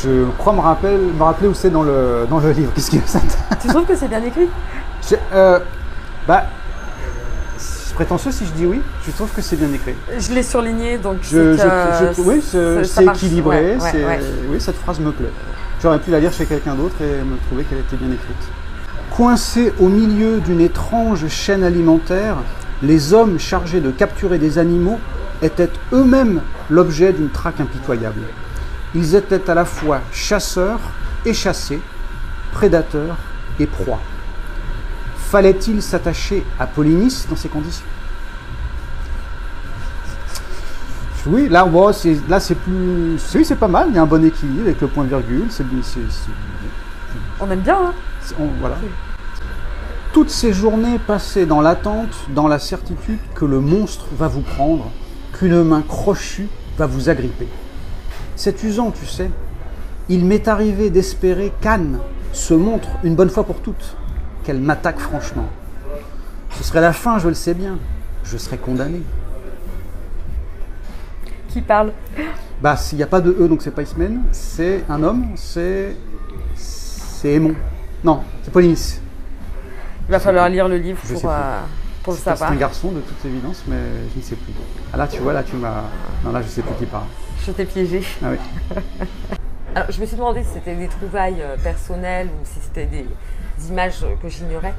Speaker 1: Je crois me rappeler où c'est dans le livre. Qu'est-ce qu'il y a ça?
Speaker 2: Tu trouves que c'est bien écrit?
Speaker 1: C'est prétentieux si je dis oui. Je trouve que c'est bien écrit.
Speaker 2: Je l'ai surligné, donc
Speaker 1: oui, c'est équilibré.
Speaker 2: Ouais.
Speaker 1: Oui, cette phrase me plaît. J'aurais pu la lire chez quelqu'un d'autre et me trouver qu'elle était bien écrite. Coincés au milieu d'une étrange chaîne alimentaire, les hommes chargés de capturer des animaux étaient eux-mêmes l'objet d'une traque impitoyable. Ils étaient à la fois chasseurs et chassés, prédateurs et proies. Fallait-il s'attacher à Polynice dans ces conditions? Oui, là c'est plus... Oui, c'est pas mal, il y a un bon équilibre avec le point-virgule.
Speaker 2: On aime bien, hein?
Speaker 1: Voilà. Toutes ces journées passées dans l'attente, dans la certitude que le monstre va vous prendre, qu'une main crochue va vous agripper. C'est usant, tu sais. Il m'est arrivé d'espérer qu'Anne se montre une bonne fois pour toutes, qu'elle m'attaque franchement. Ce serait la fin, je le sais bien. Je serais condamné.
Speaker 2: Qui parle?
Speaker 1: S'il n'y a pas de E, donc c'est pas Ismène, c'est un homme, c'est Aimon. Non, c'est Polynice.
Speaker 2: Il va falloir lire le livre pour le savoir.
Speaker 1: C'est un garçon de toute évidence, mais je ne sais plus. Ah là, tu vois, tu m'as... Non, là, je ne sais plus qui parle.
Speaker 2: Je t'ai piégé.
Speaker 1: Ah oui.
Speaker 2: Alors, je me suis demandé si c'était des trouvailles personnelles ou si c'était des images que j'ignorais.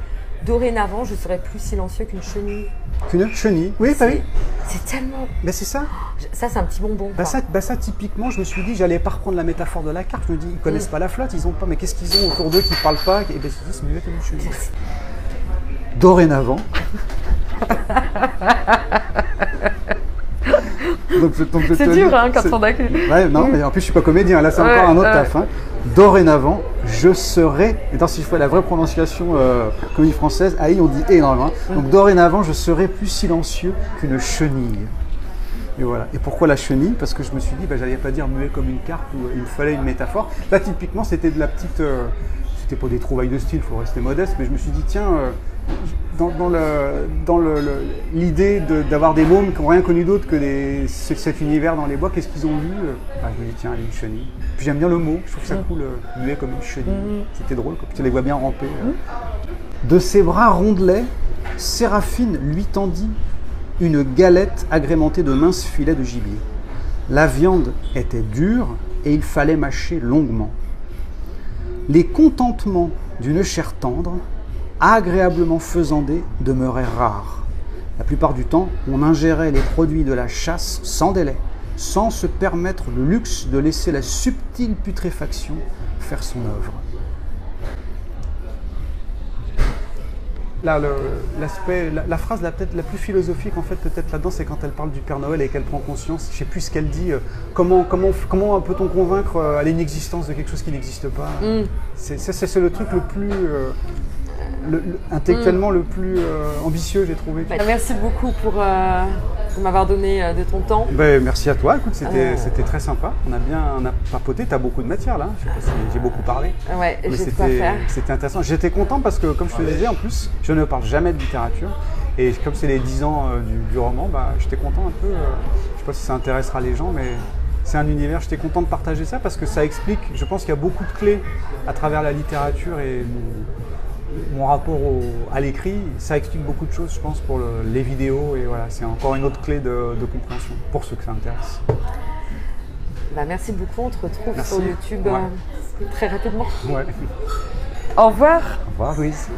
Speaker 2: Dorénavant, je serais plus silencieux qu'une chenille.
Speaker 1: Qu'une chenille? Oui, bah oui.
Speaker 2: C'est tellement...
Speaker 1: Mais c'est ça.
Speaker 2: Ça, c'est un petit bonbon.
Speaker 1: Ça, typiquement, je me suis dit, j'allais pas reprendre la métaphore de la carte. Je me dis, ils connaissent pas la flotte, ils ont pas... Mais qu'est-ce qu'ils ont autour d'eux qui parlent pas? Et bien, c'est mieux qu'une chenille. Dorénavant.
Speaker 2: C'est dur, hein, quand on a...
Speaker 1: Ouais, non, mais en plus, je suis pas comédien. Là, c'est encore un autre taf. Hein. Dorénavant, je serai... Et si je fais la vraie prononciation comédie française, on dit « et » normalement. Donc, dorénavant, je serai plus silencieux qu'une chenille. Et voilà. Et pourquoi la chenille? Parce que je me suis dit, j'allais pas dire muet comme une carpe, où il me fallait une métaphore. Là, typiquement, c'était de la petite... C'était pas des trouvailles de style, il faut rester modeste, mais je me suis dit, tiens... Dans l'idée d'avoir des mômes qui n'ont rien connu d'autre que cet univers dans les bois, qu'est-ce qu'ils ont vu? Je me dis, tiens, une chenille. Puis j'aime bien le mot, je trouve ça cool, muet comme une chenille. C'était drôle, tu les vois bien ramper. De ses bras rondelets, Séraphine lui tendit une galette agrémentée de minces filets de gibier. La viande était dure et il fallait mâcher longuement. Les contentements d'une chair tendre, agréablement faisandés, demeuraient rares. La plupart du temps, on ingérait les produits de la chasse sans délai, sans se permettre le luxe de laisser la subtile putréfaction faire son œuvre. Là, la phrase peut-être la plus philosophique en fait peut-être là-dedans, c'est quand elle parle du Père Noël et qu'elle prend conscience. Je ne sais plus ce qu'elle dit. Comment peut-on convaincre à l'inexistence de quelque chose qui n'existe pas? C'est le truc intellectuellement le plus ambitieux, j'ai trouvé.
Speaker 2: Merci beaucoup pour m'avoir donné de ton temps.
Speaker 1: Merci à toi, écoute, c'était très sympa. On a papoté, tu as beaucoup de matière là, je sais pas si j'ai beaucoup parlé.
Speaker 2: Ouais, j'ai de quoi faire.
Speaker 1: C'était intéressant. J'étais content parce que, comme je te disais, en plus, je ne parle jamais de littérature. Et comme c'est les 10 ans du roman, j'étais content un peu. Je ne sais pas si ça intéressera les gens, mais c'est un univers. J'étais content de partager ça parce que ça explique, je pense qu'il y a beaucoup de clés à travers la littérature et mon rapport à l'écrit. Ça explique beaucoup de choses, je pense, pour les vidéos. Et voilà, c'est encore une autre clé de compréhension pour ceux que ça intéresse.
Speaker 2: Merci beaucoup. On te retrouve
Speaker 1: Merci.
Speaker 2: sur YouTube très rapidement.
Speaker 1: Ouais.
Speaker 2: Au revoir.
Speaker 1: Au revoir, Louise.